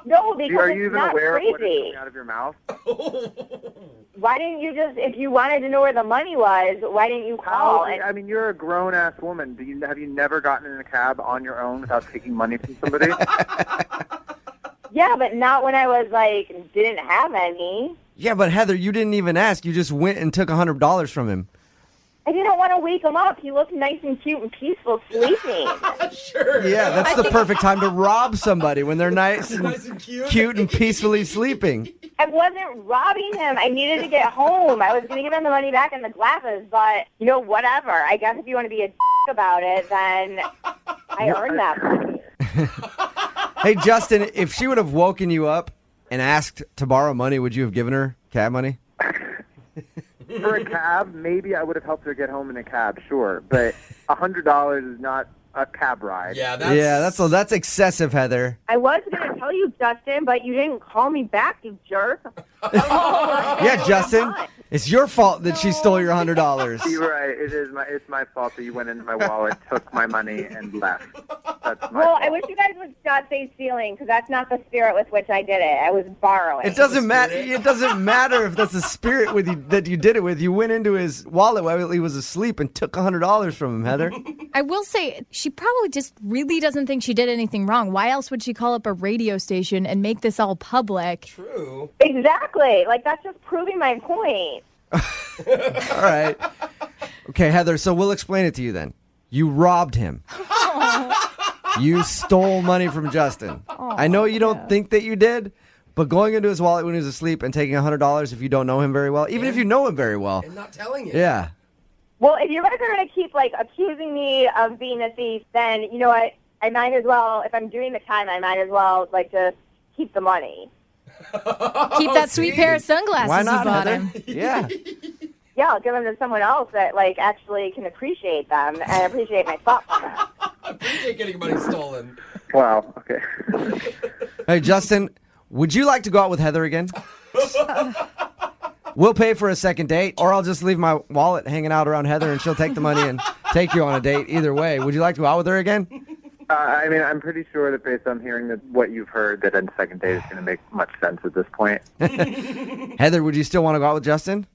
No, because Are you it's even not aware of what is crazy. coming out of your mouth? Why didn't you just, if you wanted to know where the money was, why didn't you call? I mean, you're a grown-ass woman. Have you never gotten in a cab on your own without taking money from somebody? Yeah, but not when I was, like, didn't have any. Yeah, but Heather, you didn't even ask. You just went and took $100 from him. I didn't want to wake him up. He looked nice and cute and peaceful sleeping. Sure. Yeah, that's the perfect time to rob somebody when they're nice and cute and peacefully sleeping. I wasn't robbing him. I needed to get home. I was going to give him the money back and the glasses, but, whatever. I guess if you want to be a about it, then I earned that money. Hey, Justin, if she would have woken you up and asked to borrow money, would you have given her cab money? For a cab, maybe I would have helped her get home in a cab, sure. But $100 is not a cab ride. Yeah, that's excessive, Heather. I was going to tell you, Justin, but you didn't call me back, you jerk. Yeah, Justin, it's your fault that she stole your $100. You're right. It's my fault that you went into my wallet, took my money, and left. That's my Well, fault. I wish you guys would not say stealing, because that's not the spirit with which I did it. I was borrowing. It doesn't matter. It doesn't matter if that's the spirit with you that you did it with. You went into his wallet while he was asleep and took $100 from him, Heather. I will say, she probably just really doesn't think she did anything wrong. Why else would she call up a radio station and make this all public? True. Exactly. Like, that's just proving my point. All right. Okay, Heather, so we'll explain it to you then. You robbed him. You stole money from Justin. I know you don't think that you did, but going into his wallet when he was asleep and taking $100 if you don't know him very well, even if you know him very well. And not telling you. Yeah. Well, if you guys are going to keep, like, accusing me of being a thief, then, you know what? I might as well, if I'm doing the time, I might as well, like, just keep the money. Keep that sweet pair of sunglasses Why not, you bought Heather? him. Yeah. Yeah, I'll give them to someone else that, like, actually can appreciate them and appreciate my thoughtfulness. I appreciate getting money stolen. Wow, okay. Hey, Justin, would you like to go out with Heather again? We'll pay for a second date, or I'll just leave my wallet hanging out around Heather and she'll take the money and take you on a date. Either way, would you like to go out with her again? I mean, I'm pretty sure that based on hearing what you've heard, that a second date is going to make much sense at this point. Heather, would you still want to go out with Justin?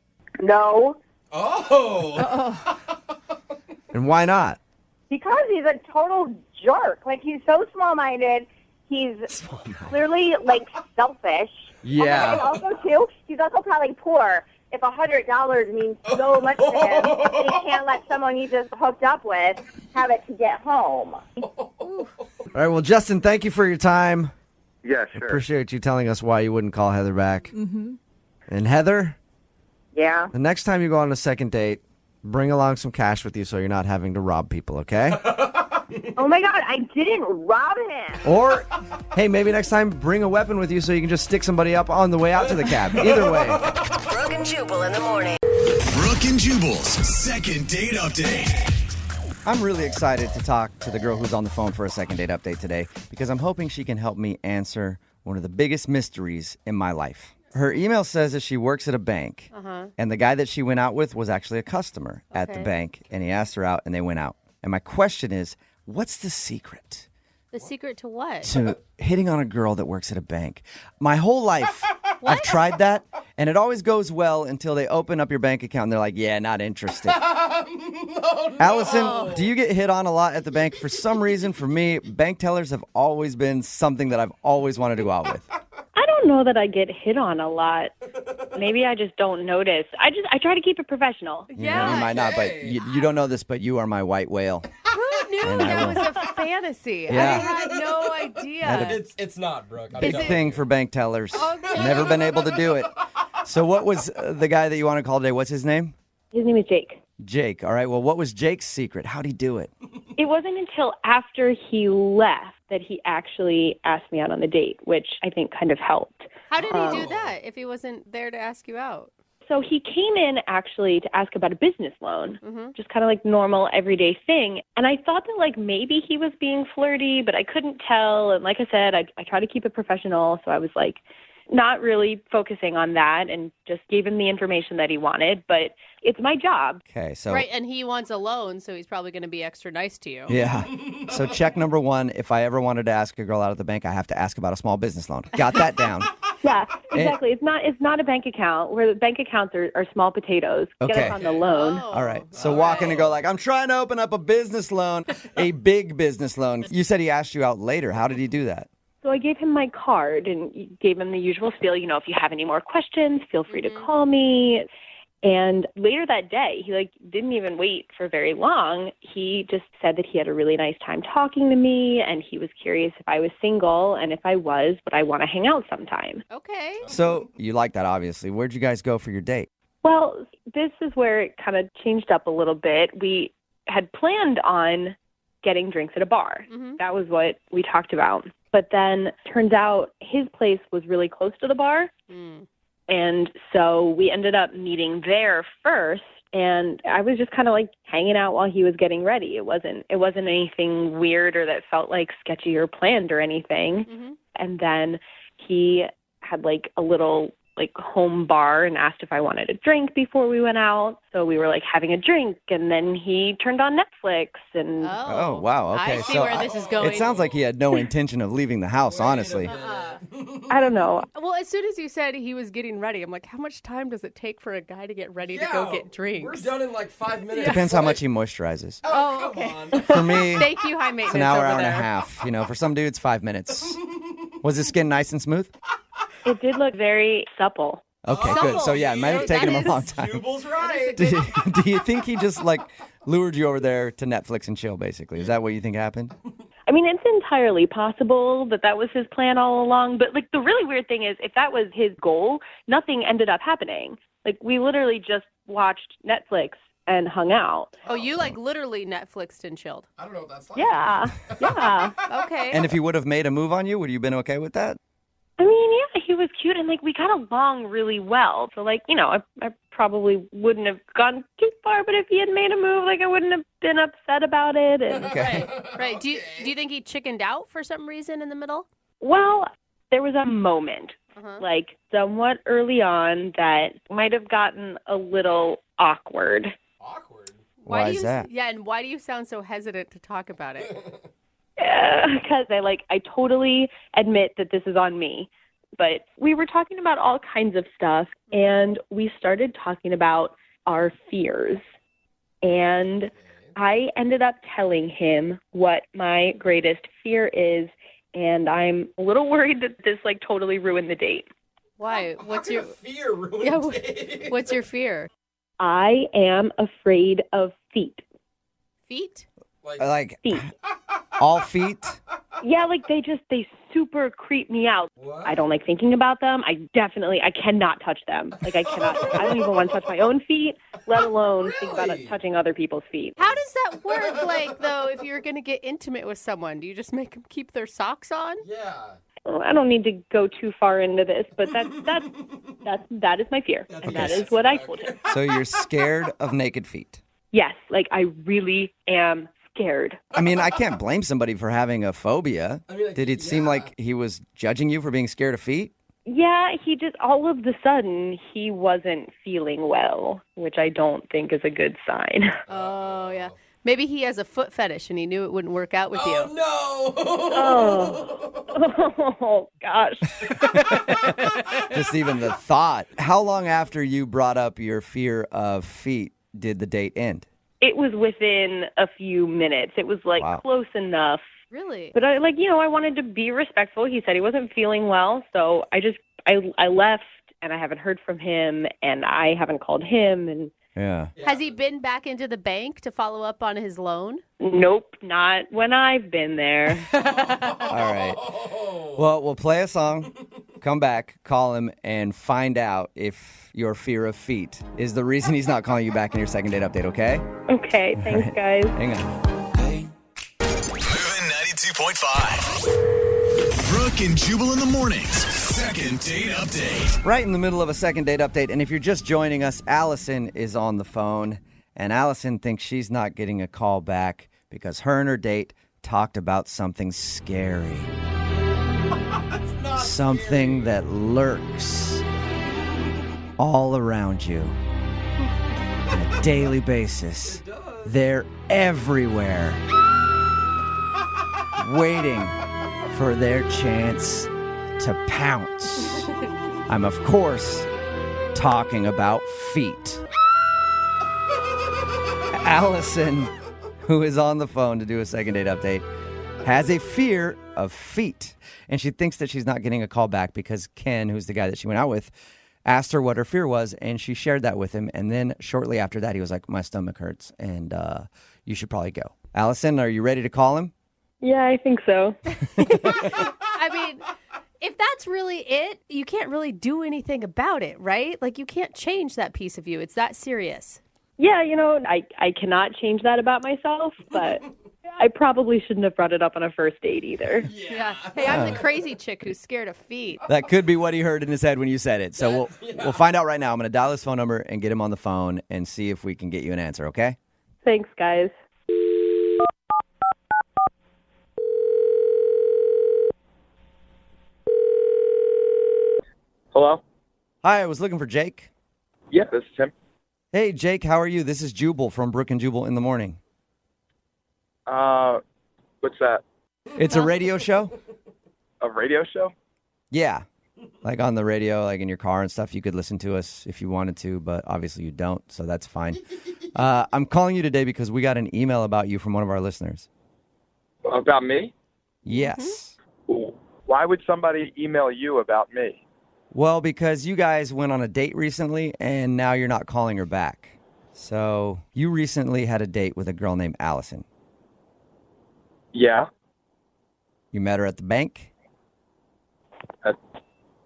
No. Oh. And why not? Because he's a total jerk. Like, he's so small-minded. He's clearly, like, selfish. Yeah. And also, too, he's also probably poor. If $100 means so much to him, he can't let someone he just hooked up with have it to get home. All right, well, Justin, thank you for your time. Yeah, sure. Appreciate you telling us why you wouldn't call Heather back. Mm-hmm. And Heather, Yeah. the next time you go on a second date, bring along some cash with you so you're not having to rob people, okay? Oh, my God, I didn't rob him. Or, hey, maybe next time bring a weapon with you so you can just stick somebody up on the way out to the cab. Either way. Brooke and Jubal in the morning. Brooke Brooke and Jubal's second date update. I'm really excited to talk to the girl who's on the phone for a second date update today because I'm hoping she can help me answer one of the biggest mysteries in my life. Her email says that she works at a bank, and the guy that she went out with was actually a customer at the bank, and he asked her out, and they went out. And my question is, what's the secret? The secret to what? To hitting on a girl that works at a bank. My whole life, I've tried that, and it always goes well until they open up your bank account, and they're like, yeah, not interested. No. Allison, do you get hit on a lot at the bank? For some reason, for me, bank tellers have always been something that I've always wanted to go out with. I don't know that I get hit on a lot. Maybe I just don't notice. I try to keep it professional. Yeah. You might not, but you don't know this, but you are my white whale. Who knew that was a fantasy? Yeah. I had no idea. It's not, Brooke. Big thing for bank tellers. Never been able to do it. So what was the guy that you want to call today? What's his name? His name is Jake. Jake. All right. Well, what was Jake's secret? How'd he do it? It wasn't until after he left that he actually asked me out on the date, which I think kind of helped. How did he do that if he wasn't there to ask you out? So he came in actually to ask about a business loan, just kind of like normal everyday thing. And I thought that like maybe he was being flirty, but I couldn't tell. And like I said, I try to keep it professional. So I was like not really focusing on that and just gave him the information that he wanted. But it's my job. Okay, so Right, and he wants a loan, so he's probably going to be extra nice to you. Yeah. So check number one, if I ever wanted to ask a girl out at the bank, I have to ask about a small business loan. Got that down. Yeah, exactly. It's not a bank account where the bank accounts are small potatoes. Get Okay. us on the loan. All right. So walk in and go like, I'm trying to open up a business loan, a big business loan. You said he asked you out later. How did he do that? So I gave him my card and gave him the usual spiel, if you have any more questions, feel free to call me. And later that day, he didn't even wait for very long. He just said that he had a really nice time talking to me and he was curious if I was single, and if I was, would I want to hang out sometime? Okay. So you like that, obviously. Where'd you guys go for your date? Well, this is where it kind of changed up a little bit. We had planned on getting drinks at a bar. That was what we talked about. But then turns out his place was really close to the bar. And so we ended up meeting there first. And I was just kind of hanging out while he was getting ready. It wasn't anything weird or that felt sketchy or planned or anything. And then he had a little home bar and asked if I wanted a drink before we went out. So we were having a drink, and then he turned on Netflix and Oh, wow. Okay. I see so where this is going. It sounds like he had no intention of leaving the house, honestly. I don't know. Well, as soon as you said he was getting ready, I'm like, how much time does it take for a guy to get ready to go get drinks? We're done in 5 minutes. Depends how much he moisturizes. Oh, okay. For me, Thank you, high maintenance. it's an hour, over hour and a there. half. For some dudes, 5 minutes. Was his skin nice and smooth? it did look very supple. Okay, good. So yeah, it might have taken him a long time. Jubal's right. Do you think he just lured you over there to Netflix and chill, basically? Is that what you think happened? I mean, it's entirely possible that was his plan all along. But the really weird thing is, if that was his goal, nothing ended up happening. We literally just watched Netflix and hung out. Oh, you literally Netflixed and chilled. I don't know what that's like. Yeah. Okay. And if he would have made a move on you, would you have been okay with that? I mean, yeah, he was cute, and we got along really well. So I probably wouldn't have gone too far, but if he had made a move, I wouldn't have been upset about it. And Right. Do you think he chickened out for some reason in the middle? Well, there was a moment, somewhat early on, that might have gotten a little awkward. Awkward? Why is that? Yeah, and why do you sound so hesitant to talk about it? Because I totally admit that this is on me. But we were talking about all kinds of stuff, and we started talking about our fears. And I ended up telling him what my greatest fear is, and I'm a little worried that this totally ruined the date. Why? What's your fear? Ruined date? What's your fear? I am afraid of feet. Feet? Feet. All feet? Yeah, they super creep me out. What? I don't like thinking about them. I cannot touch them. I cannot. I don't even want to touch my own feet, let alone think about touching other people's feet. How does that work, though, if you're going to get intimate with someone? Do you just make them keep their socks on? Yeah. I don't need to go too far into this, but that is my fear, and that is what I told him. So you're scared of naked feet? Yes, like I really am scared. I mean, I can't blame somebody for having a phobia. Did it seem like he was judging you for being scared of feet? Yeah, he just all of the sudden he wasn't feeling well, which I don't think is a good sign. Oh, yeah. Maybe he has a foot fetish and he knew it wouldn't work out with you. Oh, gosh. Just even the thought. How long after you brought up your fear of feet did the date end? It was within a few minutes. It was like close enough. Really? But I wanted to be respectful. He said he wasn't feeling well, so I left and I haven't heard from him and I haven't called him and Yeah. Has he been back into the bank to follow up on his loan? Nope, not when I've been there. All right. Well, we'll play a song, come back, call him, and find out if your fear of feet is the reason he's not calling you back in your second date update, okay? Okay, thanks, guys. Hang on. Moving 92.5. Brooke and Jubal in the mornings. Second date update. Right in the middle of a second date update, and if you're just joining us, Allison is on the phone, and Allison thinks she's not getting a call back because her and her date talked about something scary. Something that lurks all around you on a daily basis. They're everywhere, waiting for their chance to pounce. I'm, of course, talking about feet. Allison, who is on the phone to do a second date update, has a fear of feet. And she thinks that she's not getting a call back because Ken, who's the guy that she went out with, asked her what her fear was, and she shared that with him. And then shortly after that, he was like, my stomach hurts, and you should probably go. Allison, are you ready to call him? Yeah, I think so. I mean, if that's really it, you can't really do anything about it, right? Like, you can't change that piece of you. It's that serious. Yeah, I cannot change that about myself, but I probably shouldn't have brought it up on a first date either. Yeah. Hey, I'm the crazy chick who's scared of feet. That could be what he heard in his head when you said it. So we'll find out right now. I'm going to dial his phone number and get him on the phone and see if we can get you an answer, okay? Thanks, guys. Hello? Hi, I was looking for Jake. Yeah, this is him. Hey, Jake, how are you? This is Jubal from Brooke and Jubal in the morning. What's that? It's a radio show? A radio show? Yeah. Like on the radio, like in your car and stuff. You could listen to us if you wanted to, but obviously you don't, so that's fine. I'm calling you today because we got an email about you from one of our listeners. About me? Yes. Why would somebody email you about me? Well, because you guys went on a date recently, and now you're not calling her back. So you recently had a date with a girl named Allison. Yeah. You met her at the bank?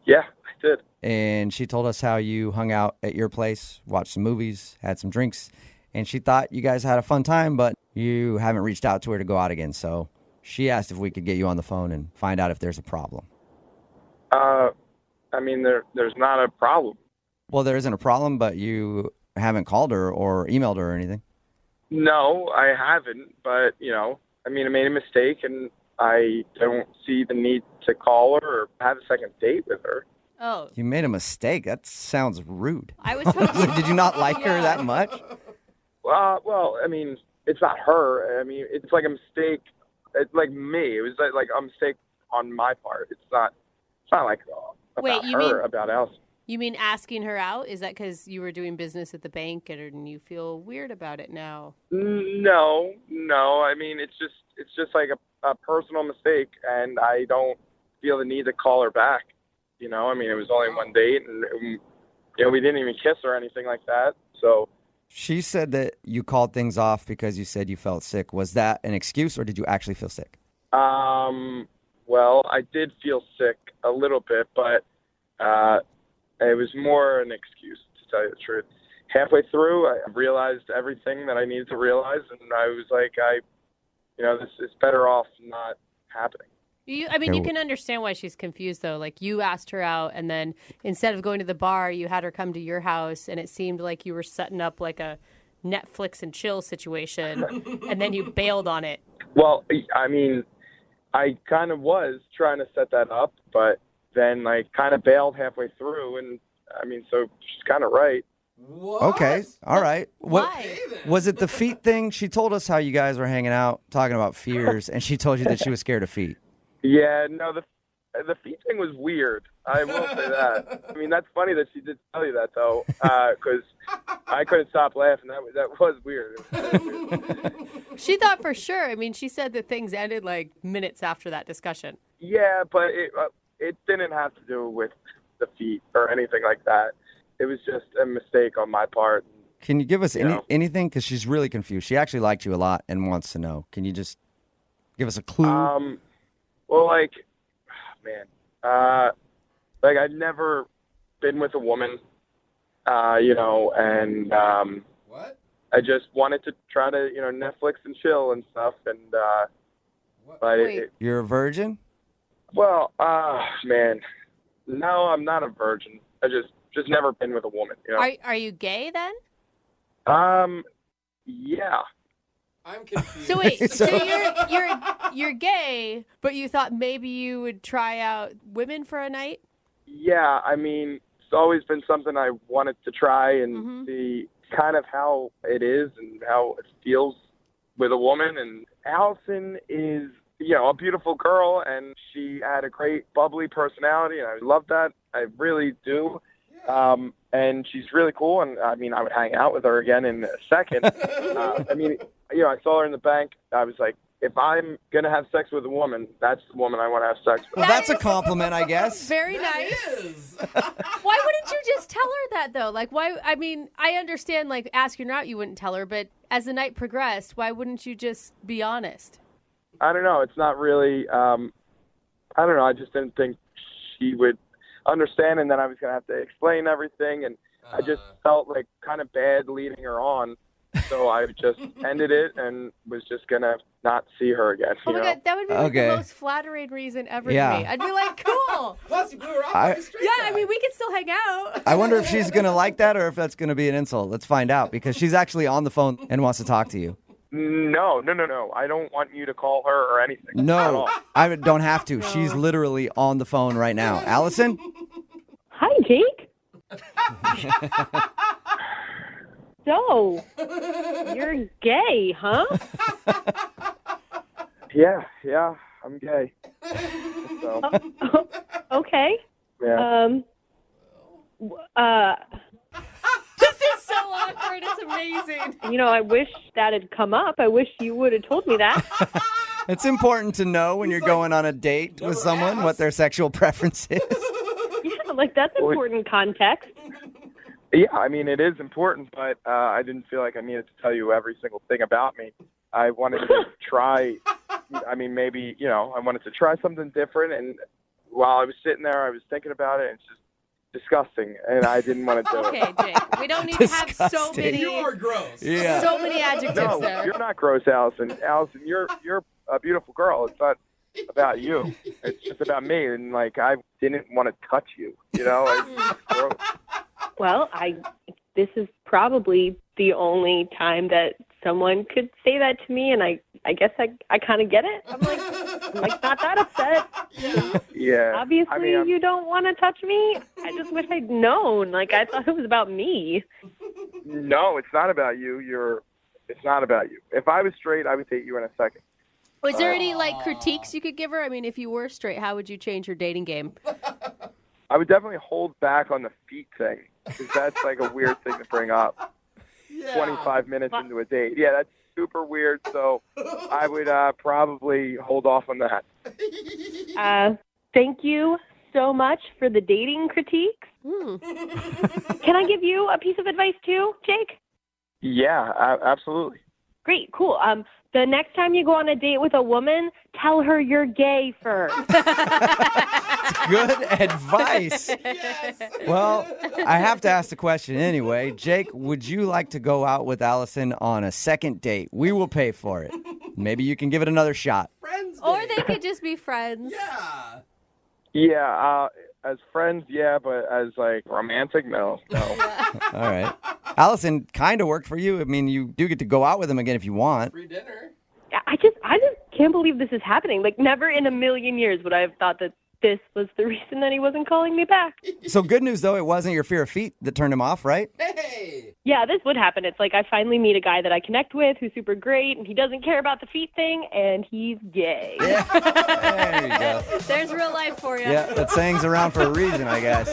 Yeah, I did. And she told us how you hung out at your place, watched some movies, had some drinks, and she thought you guys had a fun time, but you haven't reached out to her to go out again. So she asked if we could get you on the phone and find out if there's a problem. I mean, there's not a problem. Well, there isn't a problem, but you haven't called her or emailed her or anything. No, I haven't, but, I made a mistake, and I don't see the need to call her or have a second date with her. Oh. You made a mistake? That sounds rude. I was hoping... Did you not like her that much? Well, it's not her. It's like a mistake. It's like me. It was like a mistake on my part. It's not like about about Allison. You mean asking her out? Is that because you were doing business at the bank and you feel weird about it now? No. It's just like a personal mistake, and I don't feel the need to call her back. It was only one date, and we didn't even kiss or anything like that. So she said that you called things off because you said you felt sick. Was that an excuse, or did you actually feel sick? Well, I did feel sick a little bit, but it was more an excuse, to tell you the truth. Halfway through, I realized everything that I needed to realize, and I was like, this is better off not happening. You can understand why she's confused, though. Like, you asked her out, and then instead of going to the bar, you had her come to your house, and it seemed like you were setting up like a Netflix and chill situation, and then you bailed on it. Well, I mean, I kind of was trying to set that up, but then I kind of bailed halfway through, and I mean, so she's kind of right. What? Okay, all right. Why? Was it the feet thing? She told us how you guys were hanging out, talking about fears, and she told you that she was scared of feet. Yeah, no, the feet thing was weird. I will say that. I mean, that's funny that she did tell you that, though, because I couldn't stop laughing. That was weird. It was really weird. She thought for sure. I mean, she said that things ended like minutes after that discussion. Yeah, but it didn't have to do with the feet or anything like that. It was just a mistake on my part. Can you give us anything? Because she's really confused. She actually liked you a lot and wants to know. Can you just give us a clue? Well, like, like I'd never been with a woman, and what? I just wanted to try to, Netflix and chill and stuff, and but You're a virgin? Well, man, no, I'm not a virgin. I just never been with a woman. Are you gay then? Yeah. I'm confused. So wait, so you're gay, but you thought maybe you would try out women for a night? Yeah, I mean, it's always been something I wanted to try and see kind of how it is and how it feels with a woman. And Allison is, a beautiful girl, and she had a great bubbly personality, and I love that. I really do. And she's really cool, and I mean, I would hang out with her again in a second. I mean, I saw her in the bank. I was like, if I'm going to have sex with a woman, that's the woman I want to have sex with. Well, that's a compliment, I guess. Very nice. Why wouldn't you just tell her that, though? Like, why? I mean, I understand, like, asking her out, you wouldn't tell her, but as the night progressed, why wouldn't you just be honest? I don't know. It's not really, I don't know. I just didn't think she would understand, and then I was going to have to explain everything, and I just felt like kind of bad leading her on. So I just ended it and was just going to not see her again. Oh my God, that would be like the most flattering reason ever to me. I'd be like, cool. Plus, you blew her off like a straight guy. I mean, we could still hang out. I wonder if she's going to like that or if that's going to be an insult. Let's find out, because she's actually on the phone and wants to talk to you. No. I don't want you to call her or anything. No, I don't have to. She's literally on the phone right now. Allison? Hi, Jake. So, you're gay, huh? Yeah, I'm gay. So. Okay. Yeah. This is so awkward. It's amazing. I wish that had come up. I wish you would have told me that. It's important to know when you're going on a date with someone what their sexual preference is. Yeah, like that's important context. Yeah, I mean, it is important, but I didn't feel like I needed to tell you every single thing about me. I wanted to try, I mean, maybe, I wanted to try something different. And while I was sitting there, I was thinking about it, and it's just disgusting, and I didn't want to do it. Okay, Jake, we don't need to have so many. You're gross. Yeah. So many adjectives there. You're not gross, Allison. Allison, you're a beautiful girl. It's not about you. It's just about me, and like I didn't want to touch you. It's gross. Well, this is probably the only time that someone could say that to me, and I guess I kind of get it. I'm like not that upset. Yeah. Obviously, I mean, you don't want to touch me. I just wish I'd known. Like, I thought it was about me. No, it's not about you. It's not about you. If I was straight, I would date you in a second. Was there any critiques you could give her? I mean, if you were straight, how would you change your dating game? I would definitely hold back on the feet thing, because that's like a weird thing to bring up. 25 minutes into a date. Yeah, that's super weird, so I would probably hold off on that. Thank you so much for the dating critiques. Can I give you a piece of advice too, Jake? Yeah, absolutely. Great, cool. The next time you go on a date with a woman, tell her you're gay first. Good advice. Yes. Well, I have to ask the question anyway. Jake, would you like to go out with Allison on a second date? We will pay for it. Maybe you can give it another shot. Friends friends Or date. they could just be friends. Yeah. Yeah, as friends, yeah, but as like romantic, no. All right. Allison, kind of worked for you. I mean, you do get to go out with him again if you want. Free dinner. I just can't believe this is happening. Like, never in a million years would I have thought that this was the reason that he wasn't calling me back. So good news, though, it wasn't your fear of feet that turned him off, right? Hey. Yeah, this would happen. It's like I finally meet a guy that I connect with who's super great, and he doesn't care about the feet thing, and he's gay. There you go. There's real life for you. Yeah, that saying's around for a reason, I guess.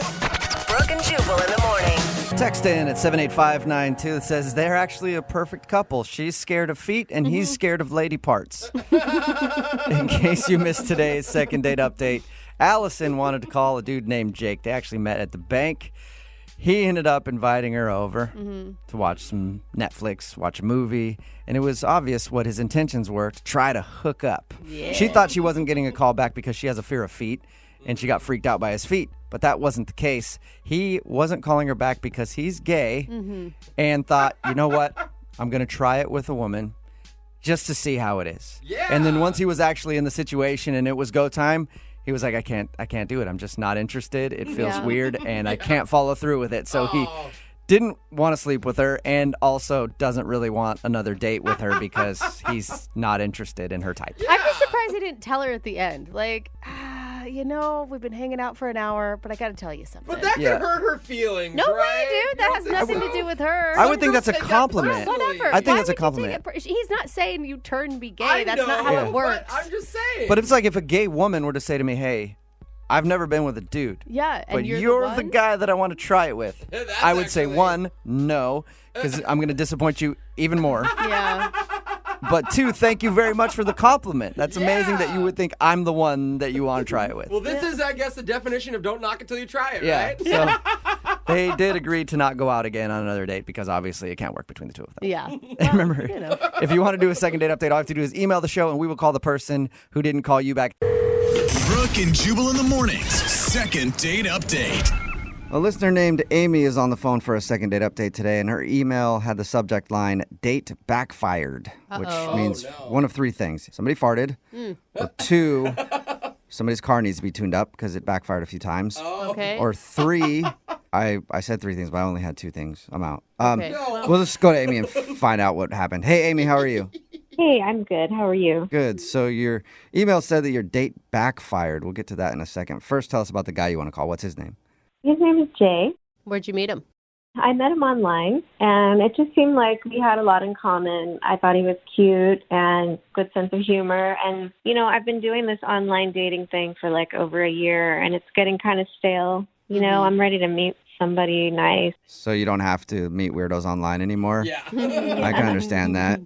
Brooke and Jubal in the morning. Text in at 78592 that says they're actually a perfect couple. She's scared of feet and he's scared of lady parts. In case you missed today's second date update, Allison wanted to call a dude named Jake. They actually met at the bank. He ended up inviting her over to watch some Netflix, watch a movie, and it was obvious what his intentions were to try to hook up. Yeah. She thought she wasn't getting a call back because she has a fear of feet, and she got freaked out by his feet. But that wasn't the case. He wasn't calling her back because he's gay and thought, you know what? I'm going to try it with a woman just to see how it is. Yeah. And then once he was actually in the situation and it was go time, he was like, I can't do it. I'm just not interested. It feels weird and I can't follow through with it. So he didn't want to sleep with her and also doesn't really want another date with her because he's not interested in her type. I'm just surprised he didn't tell her at the end. Like, we've been hanging out for an hour, but I got to tell you something. But that could hurt her feelings, No right? way, dude. That has nothing to do with her. I would think that's a compliment. Whatever. I think Why that's a would you take compliment. it He's not saying you turn and be gay. I That's know, not how Yeah. it works. But I'm just saying. But it's like if a gay woman were to say to me, hey, I've never been with a dude. Yeah, and But you're the one? guy that I want to try it with. That's I would say, actually- one, no, because I'm going to disappoint you even more. Yeah. But two, thank you very much for the compliment. That's amazing that you would think I'm the one that you want to try it with. Well, this is, I guess, the definition of don't knock it till you try it, Yeah, right? so they did agree to not go out again on another date because obviously it can't work between the two of them. Yeah. And remember, if you want to do a second date update, all you have to do is email the show and we will call the person who didn't call you back. Brooke and Jubal in the mornings. Second date update. A listener named Amy is on the phone for a second date update today, and her email had the subject line, date backfired, which means one of three things. Somebody farted, or two, somebody's car needs to be tuned up because it backfired a few times, Okay. or three, I said three things, but I only had two things. I'm out. Okay. We'll just go to Amy and find out what happened. Hey, Amy, how are you? Hey, I'm good. How are you? Good. So your email said that your date backfired. We'll get to that in a second. First, tell us about the guy you want to call. What's his name? His name is Jay. Where'd you meet him? I met him online, and it just seemed like we had a lot in common. I thought he was cute and good sense of humor. And, I've been doing this online dating thing for like over a year, and it's getting kind of stale. I'm ready to meet somebody nice. So you don't have to meet weirdos online anymore? Yeah. I can understand that.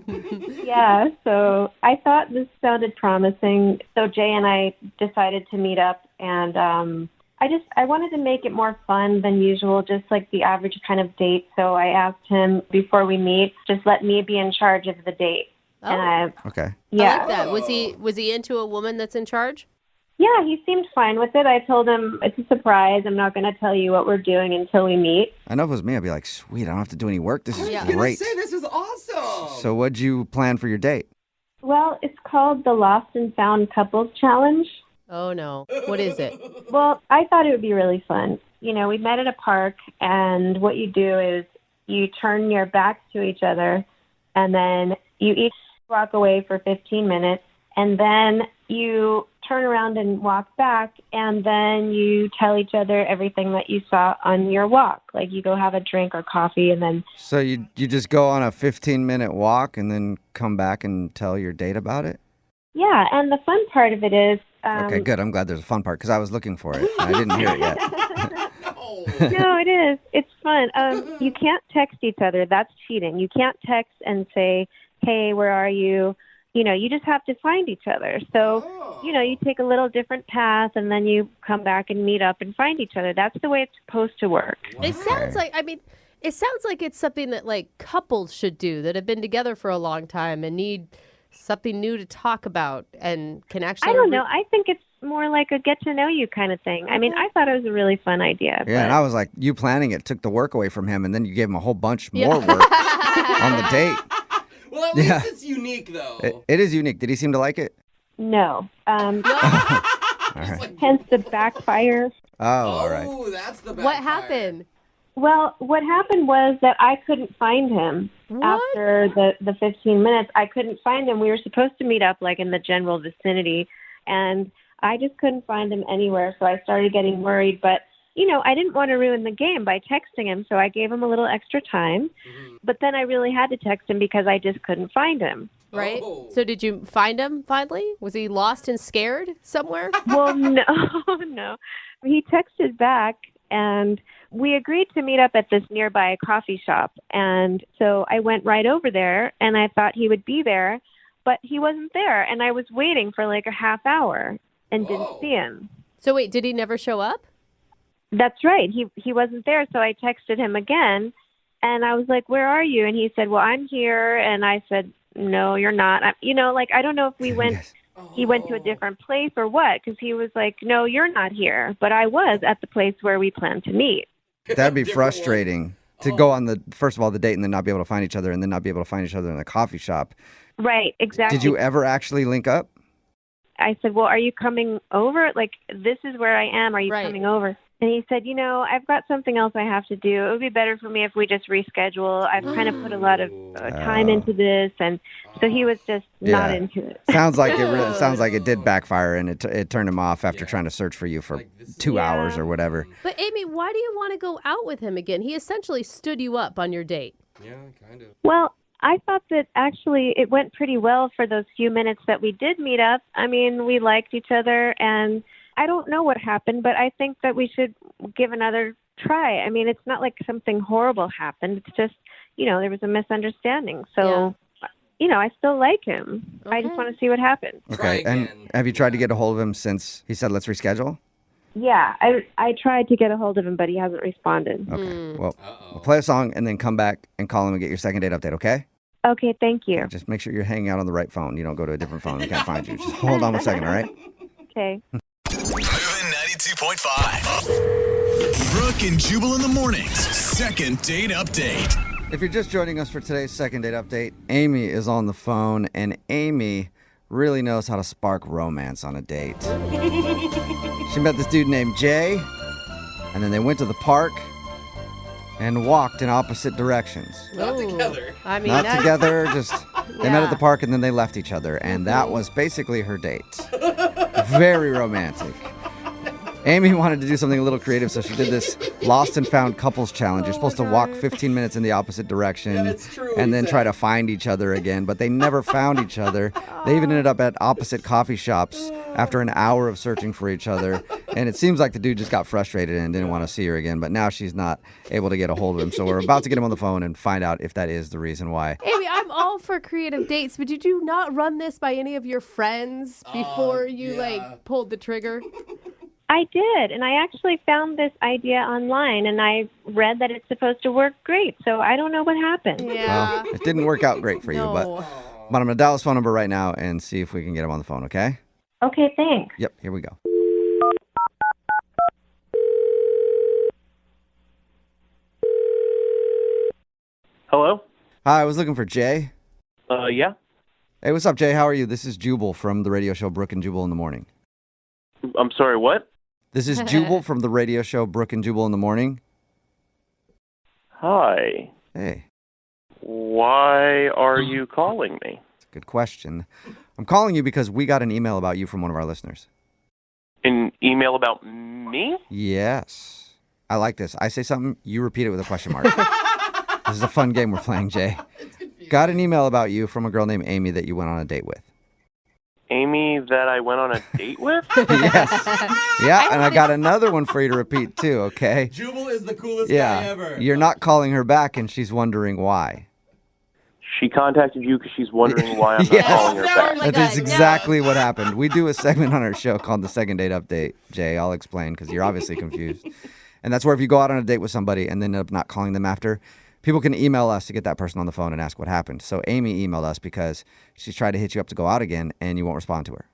Yeah, so I thought this sounded promising. So Jay and I decided to meet up, and I wanted to make it more fun than usual, just like the average kind of date. So I asked him before we meet, just let me be in charge of the date. Oh. And Okay. yeah. I like that. Was he into a woman that's in charge? Yeah, he seemed fine with it. I told him it's a surprise. I'm not going to tell you what we're doing until we meet. I know if it was me, I'd be like, sweet, I don't have to do any work. This is I was gonna great. say, this is awesome. So what'd you plan for your date? Well, it's called the Lost and Found Couples Challenge. Oh, no. What is it? Well, I thought it would be really fun. We met at a park, and what you do is you turn your backs to each other, and then you each walk away for 15 minutes, and then you turn around and walk back, and then you tell each other everything that you saw on your walk. Like you go have a drink or coffee, and then... So you just go on a 15-minute walk and then come back and tell your date about it? Yeah, and the fun part of it is... Okay, good. I'm glad there's a fun part because I was looking for it. And I didn't hear it yet. No, it is. It's fun. You can't text each other. That's cheating. You can't text and say, hey, where are you? You just have to find each other. So, you take a little different path and then you come back and meet up and find each other. That's the way it's supposed to work. It sounds like it's something that like couples should do that have been together for a long time and need something new to talk about and can actually... I don't know. I think it's more like a get-to-know-you kind of thing. I mean, I thought it was a really fun idea. Yeah, and I was like, you planning it took the work away from him, and then you gave him a whole bunch more work on the date. Well, at least it's unique, though. It is unique. Did he seem to like it? No. All right. Hence the backfire. Oh, all right. Oh, that's the What happened? Well, what happened was that I couldn't find him after the 15 minutes. I couldn't find him. We were supposed to meet up like in the general vicinity, and I just couldn't find him anywhere. So I started getting worried. But, I didn't want to ruin the game by texting him, so I gave him a little extra time. But then I really had to text him because I just couldn't find him. Right? So did you find him finally? Was he lost and scared somewhere? Well, no. He texted back, and we agreed to meet up at this nearby coffee shop. And so I went right over there, and I thought he would be there, but he wasn't there. And I was waiting for like a half hour and didn't see him. So wait, did he never show up? That's right. He wasn't there. So I texted him again, and I was like, "Where are you?" And he said, "Well, I'm here." And I said, "No, you're not." I don't know if we went, he went to a different place or what, because he was like, "No, you're not here." But I was at the place where we planned to meet. That'd be frustrating to go on first of all, the date and then not be able to find each other and then not be able to find each other in the coffee shop. Right, exactly. Did you ever actually link up? I said, "Well, are you coming over? Like, this is where I am. Are you coming over?" And he said, "I've got something else I have to do. It would be better for me if we just reschedule. I've kind of put a lot of time into this." And so he was just not into it. Sounds like it did backfire, and it turned him off after trying to search for you for 2 hours or whatever. But Amy, why do you want to go out with him again? He essentially stood you up on your date. Yeah, kind of. Well, I thought that actually it went pretty well for those few minutes that we did meet up. I mean, we liked each other, and I don't know what happened, but I think that we should give another try. I mean, it's not like something horrible happened. It's just, there was a misunderstanding. So, I still like him. I just want to see what happens. Okay, and have you tried to get a hold of him since he said let's reschedule? Yeah, I tried to get a hold of him, but he hasn't responded. Okay, well, we'll play a song and then come back and call him and get your second date update, okay? Okay, thank you. Just make sure you're hanging out on the right phone. You don't go to a different phone. We can't find you. Just hold on 1 second, all right? Okay. Moving 92.5. Brooke and Jubal in the mornings. Second date update. If you're just joining us for today's second date update, Amy is on the phone, and Amy really knows how to spark romance on a date. She met this dude named Jay, and then they went to the park and walked in opposite directions. Not together. I mean, Not together, just they met Yeah. at the park and then they left each other, and that was basically her date. Very romantic. Amy wanted to do something a little creative, so she did this lost and found couples challenge. You're supposed to walk 15 minutes in the opposite direction and then try to find each other again, but they never found each other. They even ended up at opposite coffee shops after an hour of searching for each other, and it seems like the dude just got frustrated and didn't want to see her again, but now she's not able to get a hold of him, so we're about to get him on the phone and find out if that is the reason why. Amy, I'm all for creative dates, but did you not run this by any of your friends before you pulled the trigger? I did, and I actually found this idea online, and I read that it's supposed to work great, so I don't know what happened. Yeah. Well, it didn't work out great for you, but I'm going to dial his phone number right now and see if we can get him on the phone, okay? Okay, thanks. Yep, here we go. Hello? Hi, I was looking for Jay. Yeah? Hey, what's up, Jay? How are you? This is Jubal from the radio show Brooke and Jubal in the Morning. I'm sorry, what? This is Jubal from the radio show Brooke and Jubal in the Morning. Hi. Hey. Why are you calling me? It's a good question. I'm calling you because we got an email about you from one of our listeners. An email about me? Yes. I like this. I say something, you repeat it with a question mark. This is a fun game we're playing, Jay. Got an email about you from a girl named Amy that you went on a date with. Amy that I went on a date with? Yes. Yeah, and I got another one for you to repeat too, okay? Jubal is the coolest guy ever. You're not calling her back and she's wondering why. She contacted you because she's wondering why I'm not calling her back. That is exactly what happened. We do a segment on our show called the Second Date Update. Jay, I'll explain because you're obviously confused. And that's where if you go out on a date with somebody and then end up not calling them after, people can email us to get that person on the phone and ask what happened. So Amy emailed us because she's tried to hit you up to go out again and you won't respond to her.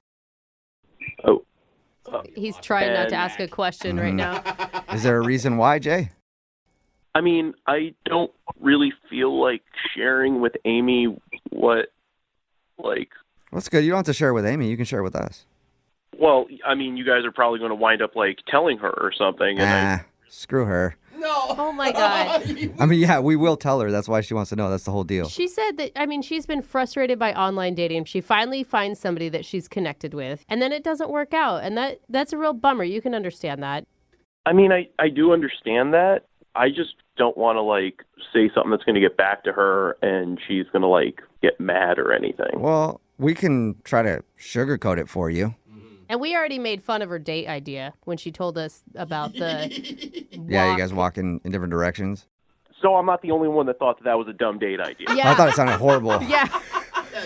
Oh. He's trying not to ask a question right now. Is there a reason why, Jay? I mean, I don't really feel like sharing with Amy what Well, that's good. You don't have to share it with Amy. You can share it with us. Well, I mean, you guys are probably going to wind up like telling her or something. And Screw her. No. Oh my God. I mean, yeah, we will tell her. That's why she wants to know. That's the whole deal. She said that, I mean, she's been frustrated by online dating. She finally finds somebody that she's connected with, and then it doesn't work out. And that's a real bummer. You can understand that. I mean, I do understand that. I just don't want to, like, say something that's going to get back to her and she's going to, like, get mad or anything. Well, we can try to sugarcoat it for you. And we already made fun of her date idea when she told us about the Yeah, you guys walk in different directions. So I'm not the only one that thought that was a dumb date idea. Yeah. I thought it sounded horrible. Yeah.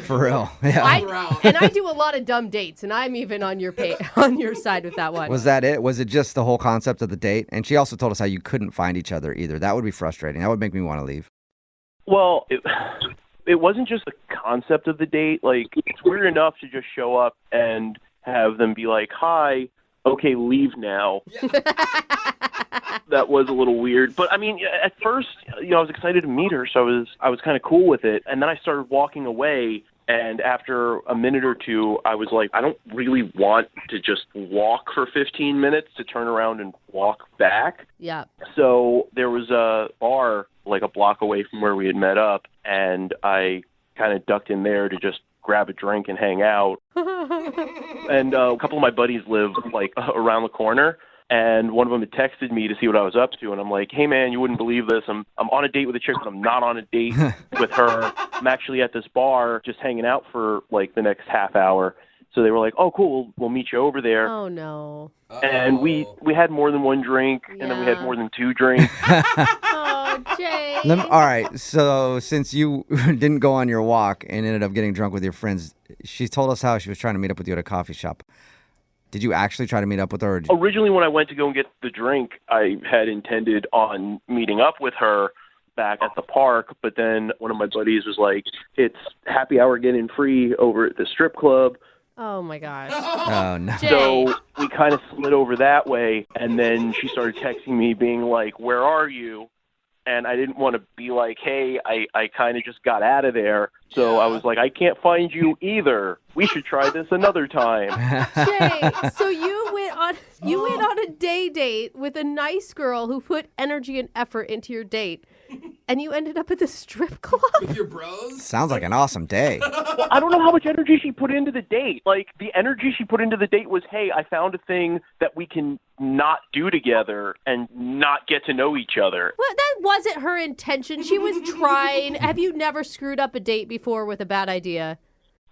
For real. Yeah. I do a lot of dumb dates, and I'm even on your on your side with that one. Was that it? Was it just the whole concept of the date? And she also told us how you couldn't find each other either. That would be frustrating. That would make me want to leave. Well, it wasn't just the concept of the date. Like, it's weird enough to just show up and have them be like, hi, okay, leave now. That was a little weird. But, I mean, at first, I was excited to meet her, so I was kind of cool with it. And then I started walking away, and after a minute or two, I was like, I don't really want to just walk for 15 minutes to turn around and walk back. Yeah. So there was a bar like a block away from where we had met up, and I kind of ducked in there to just grab a drink and hang out. And a couple of my buddies live like around the corner, and one of them had texted me to see what I was up to, and I'm like, hey man, you wouldn't believe this. I'm on a date with a chick, but I'm not on a date with her. I'm actually at this bar just hanging out for like the next half hour. So they were like, oh cool, we'll meet you over there. Oh no. And we had more than one drink, and then we had more than two drinks. Oh, Jay. All right, so since you didn't go on your walk and ended up getting drunk with your friends, she told us how she was trying to meet up with you at a coffee shop. Did you actually try to meet up with her? Originally, when I went to go and get the drink, I had intended on meeting up with her back at the park, but then one of my buddies was like, it's happy hour getting free over at the strip club. Oh, my gosh. Oh, no. So we kind of slid over that way, and then she started texting me being like, where are you? And I didn't want to be like, hey, I kind of just got out of there. So I was like, I can't find you either. We should try this another time. Jay, so you went on a date with a nice girl who put energy and effort into your date, and you ended up at the strip club? With your bros? Sounds like an awesome day. Well, I don't know how much energy she put into the date. Like, the energy she put into the date was, hey, I found a thing that we can not do together and not get to know each other. Well, that wasn't her intention. She was trying. Have you never screwed up a date before with a bad idea?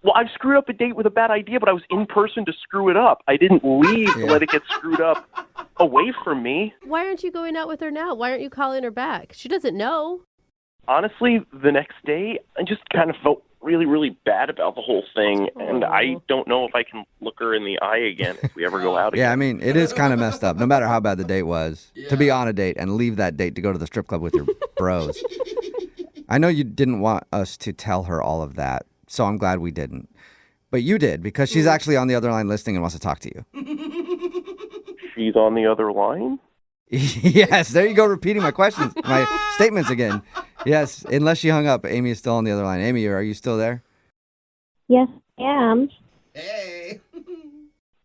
Well, I've screwed up a date with a bad idea, but I was in person to screw it up. I didn't leave to let it get screwed up away from me. Why aren't you going out with her now? Why aren't you calling her back? She doesn't know. Honestly, the next day, I just kind of felt really, really bad about the whole thing, and I don't know if I can look her in the eye again if we ever go out again. Yeah, I mean, it is kind of messed up, no matter how bad the date was, to be on a date and leave that date to go to the strip club with your bros. I know you didn't want us to tell her all of that, so I'm glad we didn't. But you did, because she's actually on the other line listening and wants to talk to you. She's on the other line? Yes, there you go, repeating my questions, my statements again. Yes, unless she hung up, Amy is still on the other line. Amy, are you still there? Yes, I am. Hey.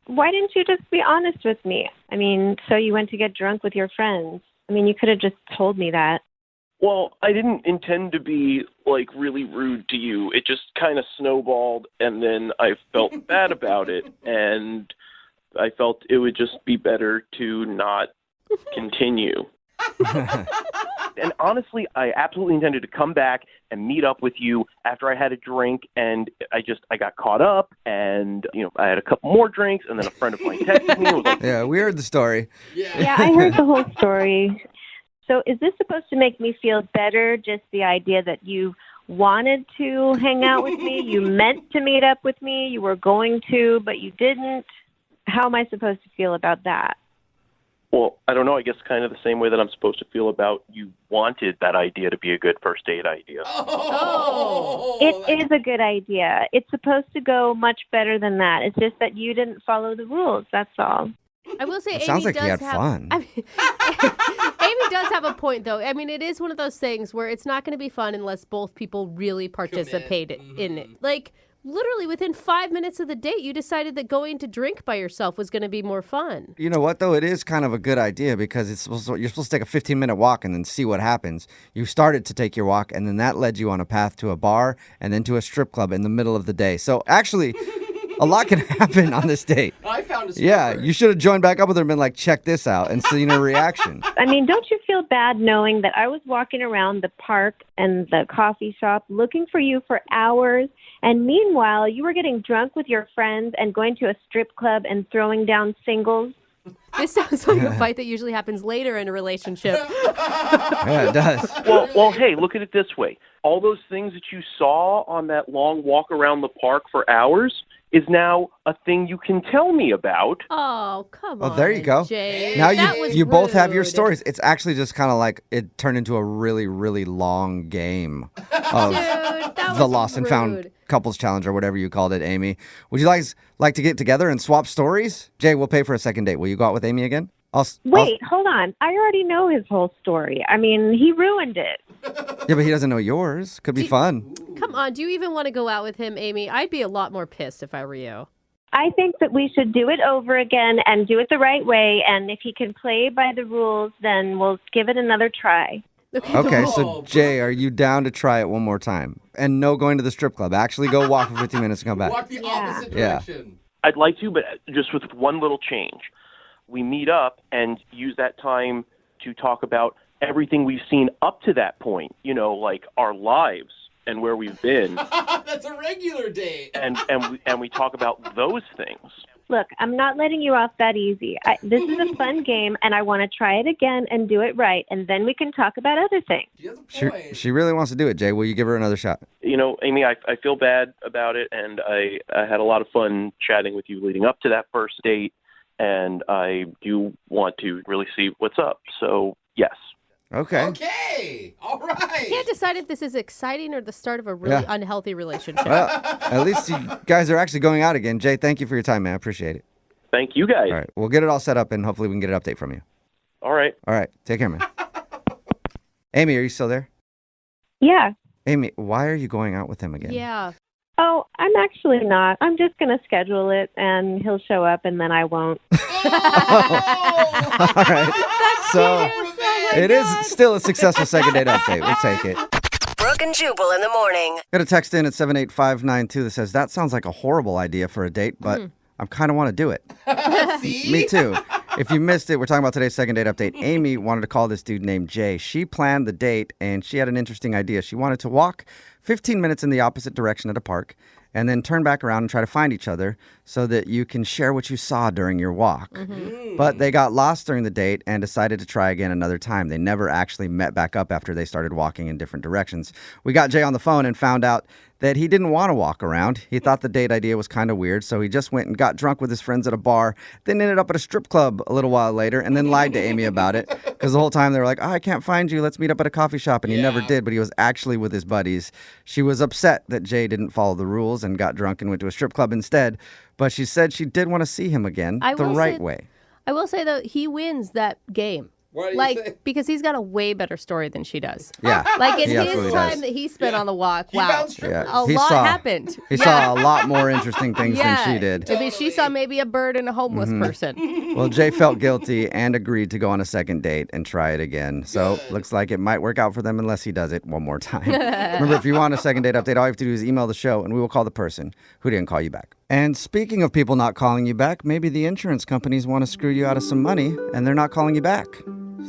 Why didn't you just be honest with me? I mean, so you went to get drunk with your friends. I mean, you could have just told me that. Well, I didn't intend to be, like, really rude to you. It just kind of snowballed, and then I felt bad about it, and I felt it would just be better to not continue. And honestly, I absolutely intended to come back and meet up with you after I had a drink, and I got caught up, and I had a couple more drinks, and then a friend of mine texted me and was like, yeah, we heard the story. Yeah, I heard the whole story. So is this supposed to make me feel better, just the idea that you wanted to hang out with me, you meant to meet up with me, you were going to, but you didn't? How am I supposed to feel about that? Well, I don't know. I guess kind of the same way that I'm supposed to feel about you wanted that idea to be a good first date idea. Oh, it is a good idea. It's supposed to go much better than that. It's just that you didn't follow the rules. That's all. I will say, It sounds Amy like you does had have fun. I mean, Amy does have a point, though. I mean, it is one of those things where it's not going to be fun unless both people really participate in it. Like, literally within 5 minutes of the date, you decided that going to drink by yourself was going to be more fun. You know what, though? It is kind of a good idea because you're supposed to take a 15-minute walk and then see what happens. You started to take your walk, and then that led you on a path to a bar and then to a strip club in the middle of the day. So actually, a lot can happen on this date. I found a Yeah, you should have joined back up with her and been like, check this out, and seen her reaction. I mean, don't you feel bad knowing that I was walking around the park and the coffee shop looking for you for hours, and meanwhile, you were getting drunk with your friends and going to a strip club and throwing down singles? This sounds like a fight that usually happens later in a relationship. Yeah, it does. Well, hey, look at it this way. All those things that you saw on that long walk around the park for hours is now a thing you can tell me about. Oh, come on. Oh, there you go. Jay. Now That you was you both have your rude. stories. It's actually just kind of like it turned into a really, really long game of that the was Lost and Found rude. Couples Challenge or whatever you called it, Amy. Would you guys like to get together and swap stories? Jay, we'll pay for a second date. Will you go out with Amy again? Wait, hold on. I already know his whole story. I mean, he ruined it. Yeah, but he doesn't know yours. Could be fun. Come on, do you even want to go out with him, Amy? I'd be a lot more pissed if I were you. I think that we should do it over again and do it the right way. And if he can play by the rules, then we'll give it another try. Okay, so Jay, are you down to try it one more time? And no going to the strip club. Actually go walk for 15 minutes and come back. Walk the opposite Yeah. direction. I'd like to, but just with one little change. We meet up and use that time to talk about everything we've seen up to that point, like our lives and where we've been. That's a regular date. and we talk about those things. Look, I'm not letting you off that easy. This is a fun game, and I want to try it again and do it right, and then we can talk about other things. She really wants to do it, Jay. Will you give her another shot? Amy, I feel bad about it, and I had a lot of fun chatting with you leading up to that first date, and I do want to really see what's up. So, yes. Okay. Okay. All right. I can't decide if this is exciting or the start of a really unhealthy relationship. Well, at least you guys are actually going out again. Jay, thank you for your time, man. I appreciate it. Thank you, guys. All right. We'll get it all set up, and hopefully we can get an update from you. All right. All right. Take care, man. Amy, are you still there? Yeah. Amy, why are you going out with him again? Yeah. Oh, I'm actually not. I'm just going to schedule it, and he'll show up, and then I won't. All right. So it is still a successful second date update. We'll take it. Brooke and Jubal in the morning. Got a text in at 78592 that says, that sounds like a horrible idea for a date, but I kind of want to do it. Me too. If you missed it, we're talking about today's second date update. Amy wanted to call this dude named Jay. She planned the date, and she had an interesting idea. She wanted to walk 15 minutes in the opposite direction at a park and then turn back around and try to find each other so that you can share what you saw during your walk. But they got lost during the date and decided to try again another time. They never actually met back up after they started walking in different directions. We got Jay on the phone and found out that he didn't want to walk around. He thought the date idea was kind of weird, so he just went and got drunk with his friends at a bar, then ended up at a strip club a little while later, and then lied to Amy about it. Because the whole time they were like, I can't find you. Let's meet up at a coffee shop. And he never did, but he was actually with his buddies. She was upset that Jay didn't follow the rules and got drunk and went to a strip club instead. But she said she did want to see him again the right way. I will say, though, he wins that game. Why do you say? Because he's got a way better story than she does. Yeah. Like in He his absolutely time does. that he spent on the walk, He wow, found strippers. a He lot saw- happened. He saw a lot more interesting things Yeah. than she did. I mean, she saw maybe a bird and a homeless person. Well, Jay felt guilty and agreed to go on a second date and try it again. So looks like it might work out for them unless he does it one more time. Remember, if you want a second date update, all you have to do is email the show and we will call the person who didn't call you back. And speaking of people not calling you back, maybe the insurance companies want to screw you out of some money and they're not calling you back.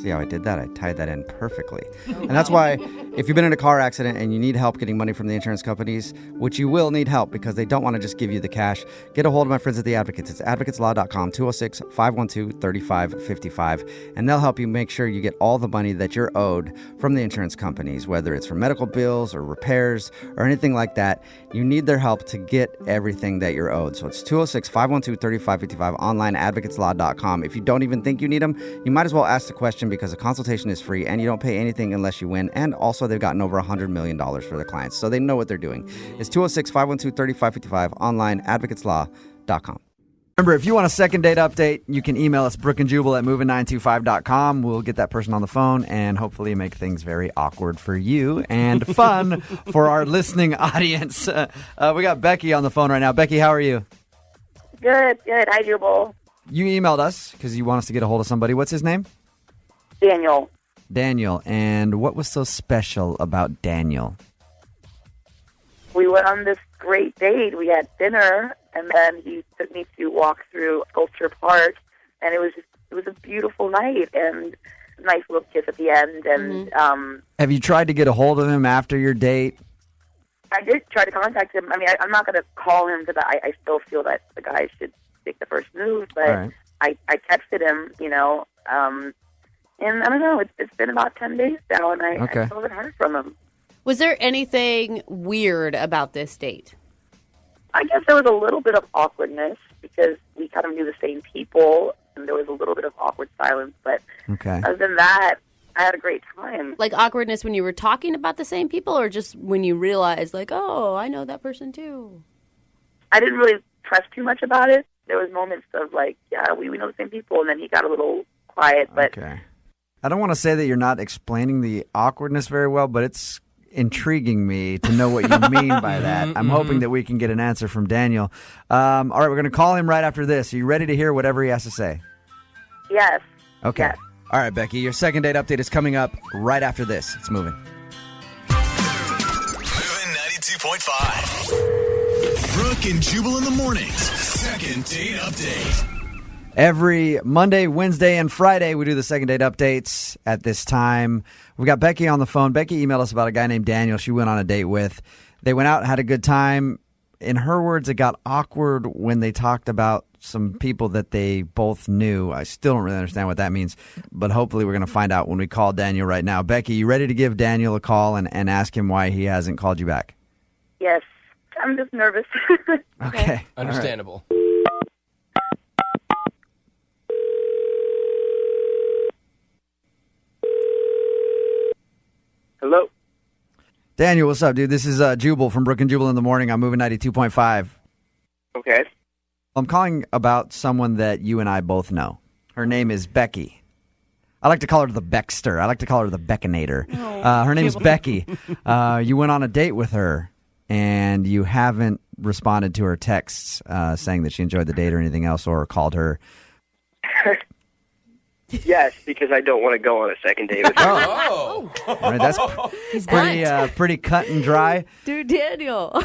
See how I did that? I tied that in perfectly. And that's why if you've been in a car accident and you need help getting money from the insurance companies, which you will need help because they don't want to just give you the cash, get a hold of my friends at The Advocates. It's advocateslaw.com, 206-512-3555. And they'll help you make sure you get all the money that you're owed from the insurance companies, whether it's for medical bills or repairs or anything like that. You need their help to get everything that you're owed. So it's 206-512-3555, online, advocateslaw.com. If you don't even think you need them, you might as well ask the question because a consultation is free and you don't pay anything unless you win. And also, they've gotten over $100 million for their clients, so they know what they're doing. It's 206-512-3555, online, advocateslaw.com. Remember, if you want a second date update, you can email us, brookeandjubal@moving925.com. We'll get that person on the phone and hopefully make things very awkward for you and fun for our listening audience. We got Becky on the phone right now. Becky, how are you? Good. Hi, Jubal. You emailed us because you want us to get a hold of somebody. What's his name? Daniel. Daniel. And what was so special about Daniel? We went on this great date. We had dinner, and then he took me to walk through Sculpture Park, and it was a beautiful night, and a nice little kiss at the end. And Have you tried to get a hold of him after your date? I did try to contact him. I mean, I'm not going to call him because I still feel that the guy should take the first move, but All right. I texted him, and I don't know, it's been about 10 days now, and I still haven't heard from him. Was there anything weird about this date? I guess there was a little bit of awkwardness because we kind of knew the same people, and there was a little bit of awkward silence, but other than that, I had a great time. Like awkwardness when you were talking about the same people, or just when you realized, like, oh, I know that person too? I didn't really press too much about it. There was moments of like, yeah, we know the same people, and then he got a little quiet. But I don't want to say that you're not explaining the awkwardness very well, but it's intriguing me to know what you mean by that. I'm hoping that we can get an answer from Daniel. All right, we're going to call him right after this. Are you ready to hear whatever he has to say? Yes. Okay. Yes. All right, Becky, your second date update is coming up right after this. It's moving. Moving 92.5. Brooke and Jubal in the mornings. Second date update. Every Monday, Wednesday, and Friday, we do the second date updates at this time. We got Becky on the phone. Becky emailed us about a guy named Daniel she went on a date with. They went out, had a good time. In her words, it got awkward when they talked about some people that they both knew. I still don't really understand what that means, but hopefully we're going to find out when we call Daniel right now. Becky, you ready to give Daniel a call and ask him why he hasn't called you back? Yes. I'm just nervous. Okay. Understandable. Hello. Daniel, what's up, dude? This is Jubal from Brooke and Jubal in the morning. I'm moving 92.5. Okay. I'm calling about someone that you and I both know. Her name is Becky. I like to call her the Beckster. I like to call her the Beckinator. Her name is Becky. You went on a date with her, and you haven't responded to her texts saying that she enjoyed the date or anything else, or called her. Yes, because I don't want to go on a second date with her. All right, that's pretty cut and dry. Dude, Daniel,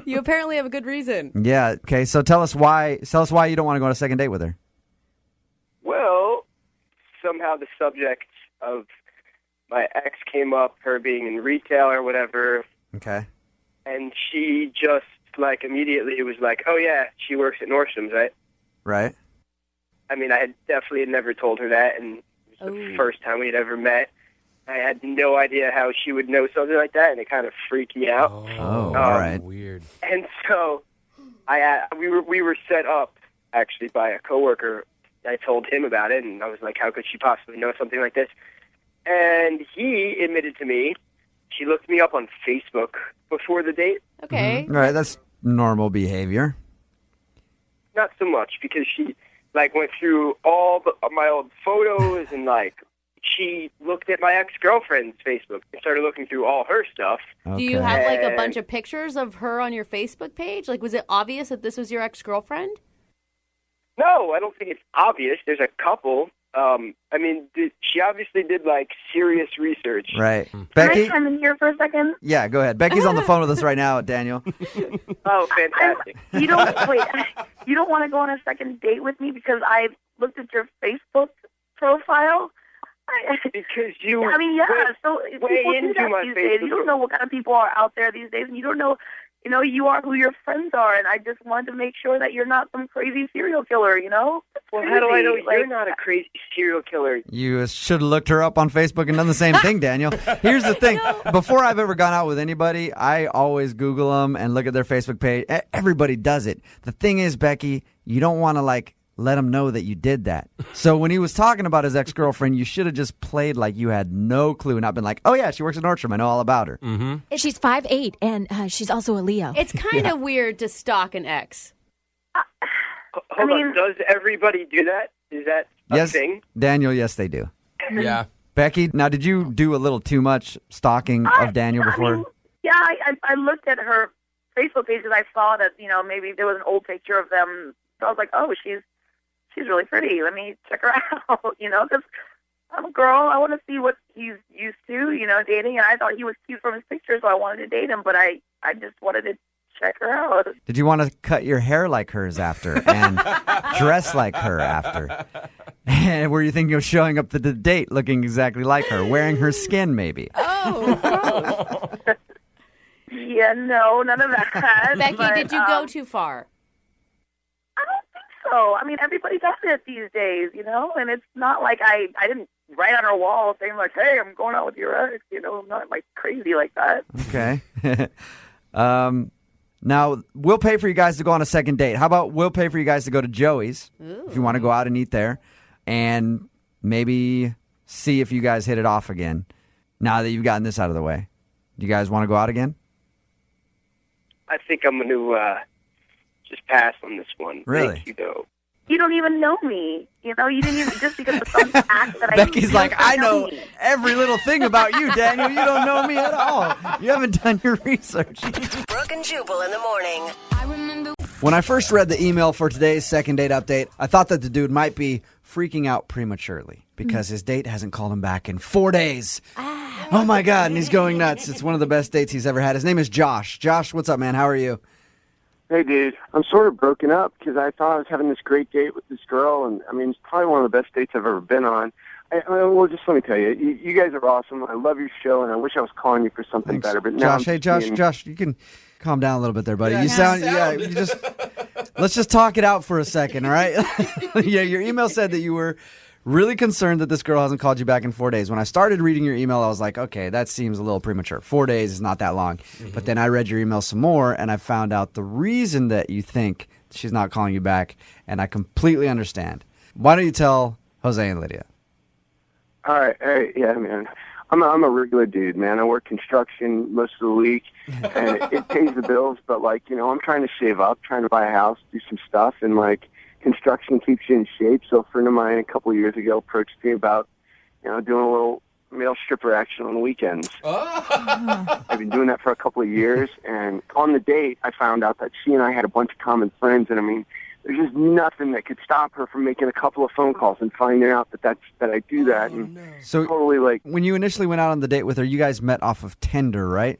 you apparently have a good reason. Yeah. Okay. So tell us why. Tell us why you don't want to go on a second date with her. Well, somehow the subject of my ex came up, her being in retail or whatever. Okay. And she just like immediately was like, "Oh yeah, she works at Nordstrom's, right?" Right. I mean, I had definitely never told her that, and it was the first time we'd ever met. I had no idea how she would know something like that, and it kind of freaked me out. Oh, all right. Weird. And so, we were set up actually by a coworker. I told him about it, and I was like, "How could she possibly know something like this?" And he admitted to me she looked me up on Facebook before the date. Okay. All right, that's normal behavior. Not so much, because she went through all my old photos and she looked at my ex-girlfriend's Facebook and started looking through all her stuff. Do you have a bunch of pictures of her on your Facebook page? Was it obvious that this was your ex-girlfriend? No, I don't think it's obvious. There's a couple. She obviously did serious research. Right. Can Becky? I come in here for a second? Yeah, go ahead. Becky's on the phone with us right now, Daniel. Oh, fantastic. You don't want to go on a second date with me because I looked at your Facebook profile? Because you so people way do into that my these days. You don't know what kind of people are out there these days, and you don't know, you are who your friends are, and I just wanted to make sure that you're not some crazy serial killer, Well, how do I know you're not a crazy serial killer? You should have looked her up on Facebook and done the same thing, Daniel. Here's the thing. Before I've ever gone out with anybody, I always Google them and look at their Facebook page. Everybody does it. The thing is, Becky, you don't want to, let him know that you did that. So when he was talking about his ex-girlfriend, you should have just played like you had no clue and not been like, oh, yeah, she works at Nordstrom. I know all about her. Mm-hmm. She's 5'8", and she's also a Leo. It's kind of weird to stalk an ex. Hold on. Does everybody do that? Is that a Yes, thing? Daniel, yes, they do. Yeah. Becky, now did you do a little too much stalking of Daniel before? I looked at her Facebook page and I saw that, maybe there was an old picture of them. So I was like, oh, she's really pretty. Let me check her out, because I'm a girl. I want to see what he's used to, dating. And I thought he was cute from his picture, so I wanted to date him. But I just wanted to check her out. Did you want to cut your hair like hers after and dress like her after? And were you thinking of showing up to the date looking exactly like her, wearing her skin maybe? Oh, Yeah, no, none of that. Becky, but, did you go too far? I don't think so. I mean, everybody does it these days, and it's not like I didn't write on her wall saying like, hey, I'm going out with your ex, I'm not like crazy like that. Okay. Now, we'll pay for you guys to go on a second date. How about we'll pay for you guys to go to Joey's if you want to go out and eat there and maybe see if you guys hit it off again now that you've gotten this out of the way. Do you guys want to go out again? I think I'm going to just pass on this one. Really? Thank you, though. You don't even know me. You didn't even, just because of some act that Becky's like, I know me. every little thing about you, Daniel. You don't know me at all. You haven't done your research. Brooke and Jubal in the morning. When I first read the email for today's second date update, I thought that the dude might be freaking out prematurely because his date hasn't called him back in 4 days. Oh, my God, and he's going nuts. It's one of the best dates he's ever had. His name is Josh. Josh, what's up, man? How are you? Hey, dude. I'm sort of broken up because I thought I was having this great date with this girl, and I mean, it's probably one of the best dates I've ever been on. Well, just let me tell you, you guys are awesome. I love your show, and I wish I was calling you for something better. But now Josh, you can calm down a little bit there, buddy. Let's just talk it out for a second, all right? Yeah, your email said that you were really concerned that this girl hasn't called you back in 4 days. When I started reading your email, I was like, okay, that seems a little premature. 4 days is not that long. Mm-hmm. But then I read your email some more, and I found out the reason that you think she's not calling you back, and I completely understand. Why don't you tell Jose and Lydia? All right, yeah, man. I'm a regular dude, man. I work construction most of the week, and it pays the bills. But I'm trying to save up, trying to buy a house, do some stuff, and construction keeps you in shape. So a friend of mine a couple of years ago approached me about, doing a little male stripper action on the weekends. Oh. I've been doing that for a couple of years, and on the date, I found out that she and I had a bunch of common friends, and I mean, there's just nothing that could stop her from making a couple of phone calls and finding out that I do that. And So totally when you initially went out on the date with her, you guys met off of Tinder, right?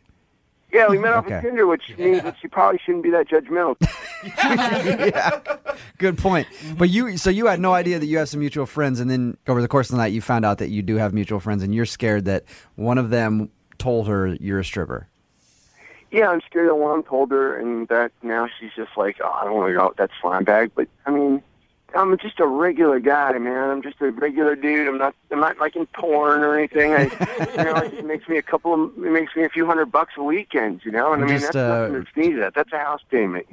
Yeah, we met off Okay. of Tinder, which means that she probably shouldn't be that judgmental. Yeah, good point. But you had no idea that you have some mutual friends, and then over the course of the night, you found out that you do have mutual friends, and you're scared that one of them told her you're a stripper. Yeah, I'm scared that one told her, and that now she's just like, oh, I don't want to go out with that slime bag. But I mean, I'm just a regular guy, man. I'm just a regular dude. I'm not like in porn or anything. It makes me a few $100 a weekend, and I mean, that's nothing to sneeze at. That's a house payment,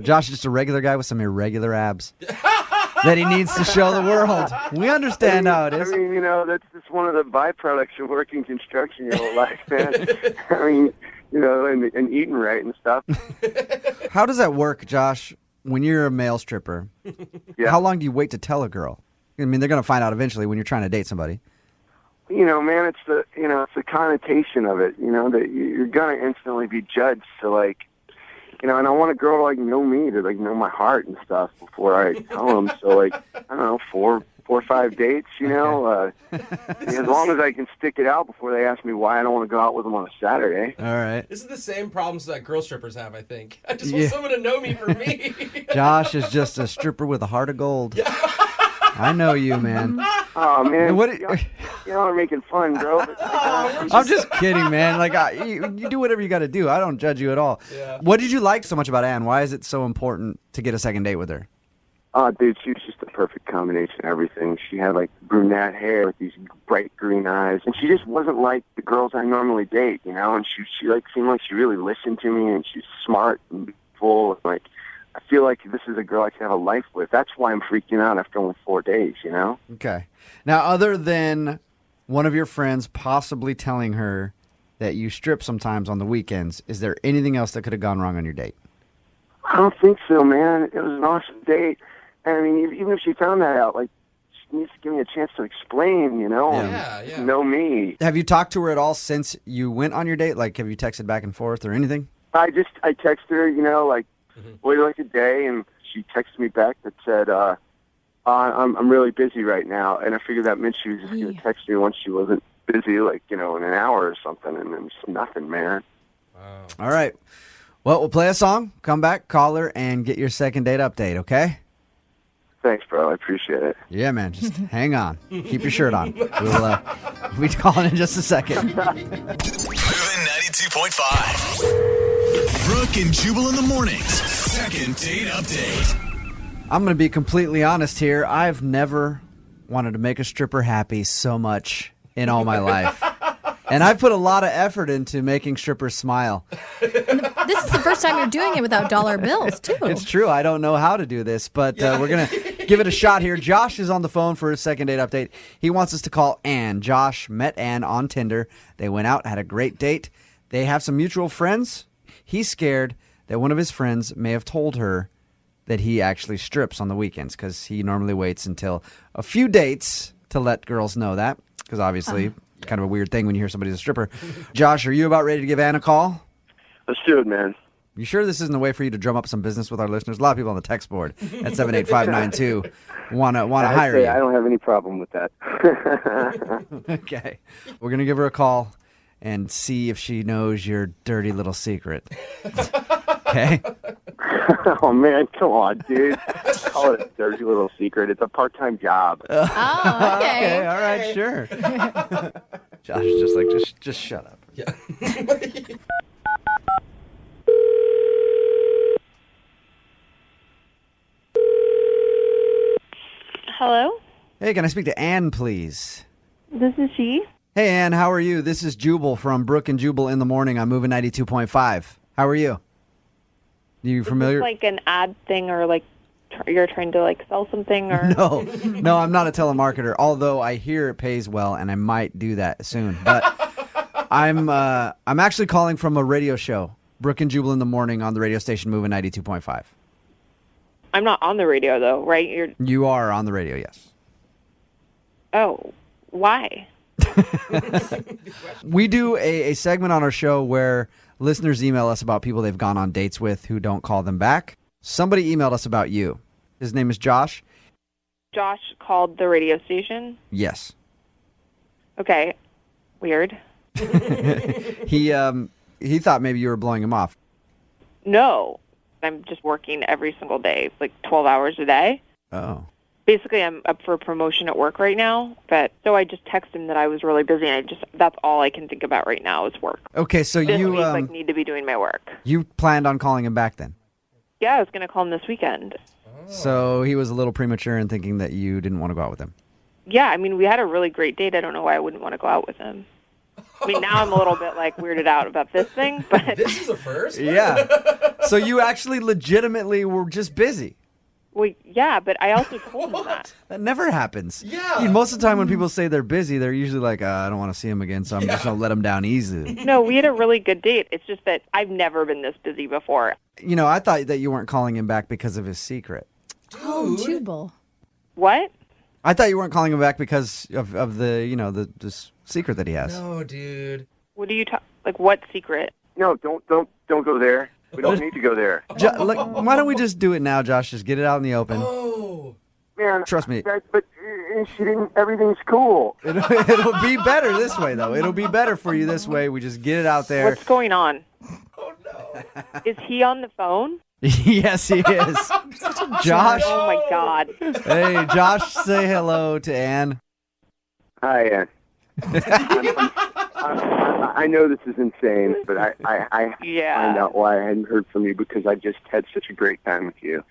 Josh is just a regular guy with some irregular abs that he needs to show the world. We understand how it is. I mean, that's just one of the byproducts of working construction your whole life, man. I mean, and eating right and stuff. How does that work, Josh, when you're a male stripper? Yeah. How long do you wait to tell a girl? I mean, they're going to find out eventually when you're trying to date somebody. Man, it's the connotation of it, that you're going to instantly be judged. So, and I want a girl to, know me, to, know my heart and stuff before I tell them. So, I don't know, 4 or 5 dates, as long as I can stick it out before they ask me why I don't want to go out with them on a Saturday. All right. This is the same problems that girl strippers have, I think. I just want someone to know me for me. Josh is just a stripper with a heart of gold. I know you, man. Oh, man. Y'all are making fun, bro. I'm just kidding, man. You do whatever you got to do. I don't judge you at all. Yeah. What did you like so much about Ann? Why is it so important to get a second date with her? Oh, dude, she was just the perfect combination of everything. She had, brunette hair with these bright green eyes. And she just wasn't like the girls I normally date, And she seemed like she really listened to me, and she's smart and full. I feel like this is a girl I could have a life with. That's why I'm freaking out after only 4 days, Okay. Now, other than one of your friends possibly telling her that you strip sometimes on the weekends, is there anything else that could have gone wrong on your date? I don't think so, man. It was an awesome date. And I mean, even if she found that out, like, she needs to give me a chance to explain, you know? Yeah. Know me. Have you talked to her at all since you went on your date? Like, have you texted back and forth or anything? I texted her, you know, like, what do you like today? And she texted me back that said, I'm really busy right now. And I figured that meant she was just going to text me once she wasn't busy, like, you know, in an hour or something. And then just nothing, man. Wow. All right. Well, we'll play a song, come back, call her, and get your second date update, okay? Thanks, bro. I appreciate it. Yeah, man. Just hang on. Keep your shirt on. We'll be calling in just a second. Moving 92.5. Brooke and Jubal in the mornings. Second date update. I'm going to be completely honest here. I've never wanted to make a stripper happy so much in all my life. And I've put a lot of effort into making strippers smile. This is the first time you're doing it without dollar bills, too. It's true. I don't know how to do this, but we're going to give it a shot here. Josh is on the phone for his second date update. He wants us to call Ann. Josh met Ann on Tinder. They went out, had a great date. They have some mutual friends. He's scared that one of his friends may have told her that he actually strips on the weekends because he normally waits until a few dates to let girls know that because obviously kind of a weird thing when you hear somebody's a stripper. Josh, are you about ready to give Ann a call? Let's do it, man. You sure this isn't a way for you to drum up some business with our listeners? A lot of people on the text board at 78592 want to hire you. I don't have any problem with that. Okay. We're going to give her a call and see if she knows your dirty little secret. Okay? Oh, man, come on, dude. Call it a dirty little secret. It's a part-time job. Okay. Okay, all right, sure. Josh is just like, just shut up. Yeah. Hello? Hey, can I speak to Ann, please? This is she. Hey, Ann, how are you? This is Jubal from Brooke and Jubal in the morning. I'm moving 92.5. How are you? You familiar? Is this like an ad thing or like you're trying to like sell something or? No, I'm not a telemarketer, although I hear it pays well and I might do that soon. But I'm actually calling from a radio show, Brooke and Jubal in the morning on the radio station moving 92.5. I'm not on the radio though, right? You are on the radio, yes. Oh, why? We do a segment on our show where listeners email us about people they've gone on dates with who don't call them back. Somebody emailed us about you. His name is Josh. Josh called the radio station? Yes. Okay. Weird. He thought maybe you were blowing him off. No. I'm just working every single day, like 12 hours a day. Oh. Basically, I'm up for a promotion at work right now, so I just texted him that I was really busy, and that's all I can think about right now is work. Okay, so this you week, need to be doing my work. You planned on calling him back then? Yeah, I was going to call him this weekend. So he was a little premature in thinking that you didn't want to go out with him. Yeah, I mean, we had a really great date. I don't know why I wouldn't want to go out with him. I mean, now I'm a little bit like weirded out about this thing, but this is a first. Yeah. So you actually legitimately were just busy. Well, yeah, but I also told him that. That never happens. Yeah. I mean, most of the time when people say they're busy, they're usually like, I don't want to see him again, so I'm just going to let him down easily. No, we had a really good date. It's just that I've never been this busy before. You know, I thought that you weren't calling him back because of his secret. Oh, Jubal. What? I thought you weren't calling him back because of the, you know, this secret that he has. No, dude. What do you like? What secret? No, don't go there. We don't need to go there. Why don't we just do it now, Josh? Just get it out in the open. Oh. Man, trust me. But everything's cool. It'll be better this way, though. It'll be better for you this way. We just get it out there. What's going on? Oh, no. Is he on the phone? Yes, he is. Josh. Oh, my God. Hey, Josh, say hello to Ann. Hi, Ann. I know this is insane, but I find out why I hadn't heard from you because I just had such a great time with you.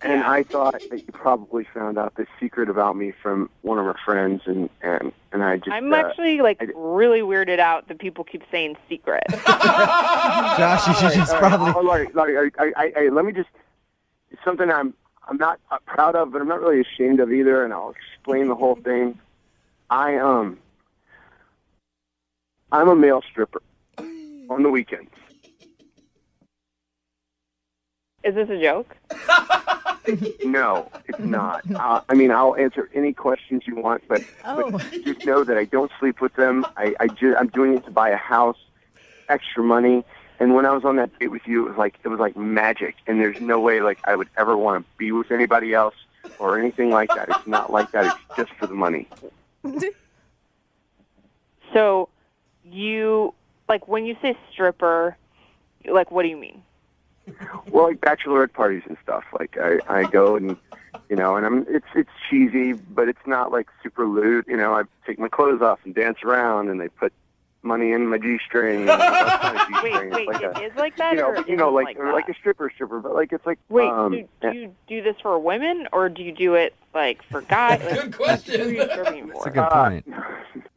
And I thought that you probably found out this secret about me from one of our friends, and I just... I'm actually, really weirded out that people keep saying secret. Josh, you should just probably... let me just... It's something I'm not proud of, but I'm not really ashamed of either, and I'll explain the whole thing. I'm a male stripper on the weekends. Is this a joke? No, it's not. I mean, I'll answer any questions you want, but just know that I don't sleep with them. I'm doing it to buy a house, extra money. And when I was on that date with you, it was like magic. And there's no way like I would ever want to be with anybody else or anything like that. It's not like that. It's just for the money. So you, like, when you say stripper, like, what do you mean? Well, like bachelorette parties and stuff. Like I go and, and it's cheesy, but it's not like super lewd. I take my clothes off and dance around, and they put money in my G-string. And Wait, it is like that? Like a stripper, but like it's like. Wait, do you do this for women, or do you do it like for guys? Good question. Who are you stripping for? That's a good point.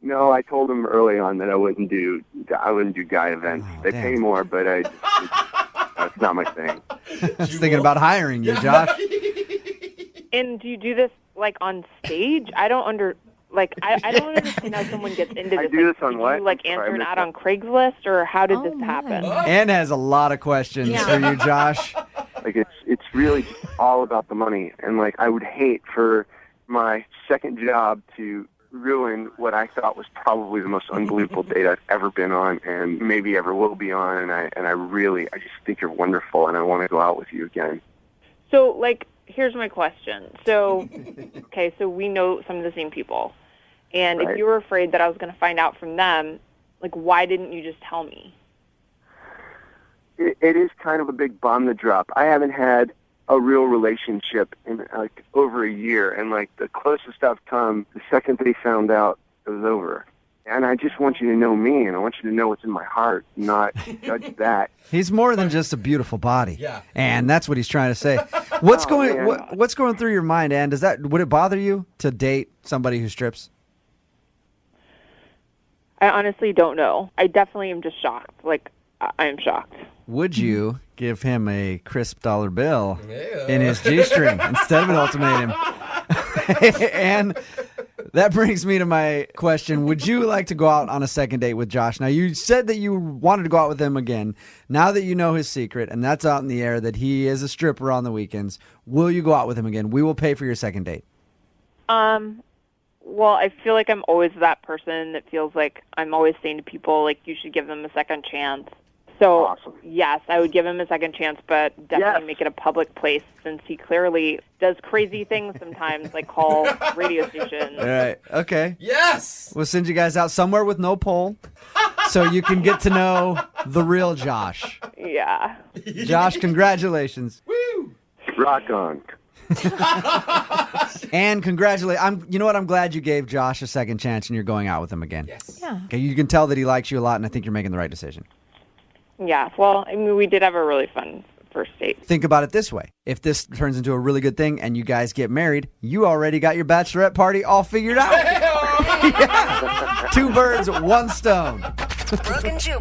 No, I told them early on that I wouldn't do guy events. They pay more, but that's not my thing. I was thinking about hiring you, Josh. And do you do this like on stage? I don't understand how someone gets into this. I do this on did what? you like answer an ad on Craigslist, or how did this happen? Ann has a lot of questions for you, Josh. Like it's really just all about the money, and like I would hate for my second job to ruin what I thought was probably the most unbelievable date I've ever been on, and maybe ever will be on. And I just think you're wonderful, and I want to go out with you again. So, like, here's my question. So, okay, so we know some of the same people, and if you were afraid that I was going to find out from them, like, why didn't you just tell me? It is kind of a big bomb to drop. I haven't had a real relationship in like over a year, and like the closest I've come, the second they found out, it was over. And I just want you to know me, and I want you to know what's in my heart, not judge that. He's more than just a beautiful body. Yeah. And that's what he's trying to say. What's going through your mind, Ann? Would it bother you to date somebody who strips? I honestly don't know. I definitely am just shocked. Like, I am shocked. Would you give him a crisp dollar bill in his G-string instead of an ultimatum? And that brings me to my question. Would you like to go out on a second date with Josh? Now, you said that you wanted to go out with him again. Now that you know his secret, and that's out in the air, that he is a stripper on the weekends, will you go out with him again? We will pay for your second date. Well, I feel like I'm always that person that feels like I'm always saying to people, like, you should give them a second chance. So, awesome. Yes, I would give him a second chance, but definitely make it a public place, since he clearly does crazy things sometimes, like call radio stations. All right. Okay. Yes! We'll send you guys out somewhere with no pole so you can get to know the real Josh. Yeah. Josh, congratulations. Woo! Rock on. And you know what? I'm glad you gave Josh a second chance and you're going out with him again. Yes. Yeah. Okay, you can tell that he likes you a lot, and I think you're making the right decision. Yeah, well, I mean, we did have a really fun first date. Think about it this way. If this turns into a really good thing and you guys get married, you already got your bachelorette party all figured out. Yeah. 2 birds, 1 stone. Brooke and Jubal.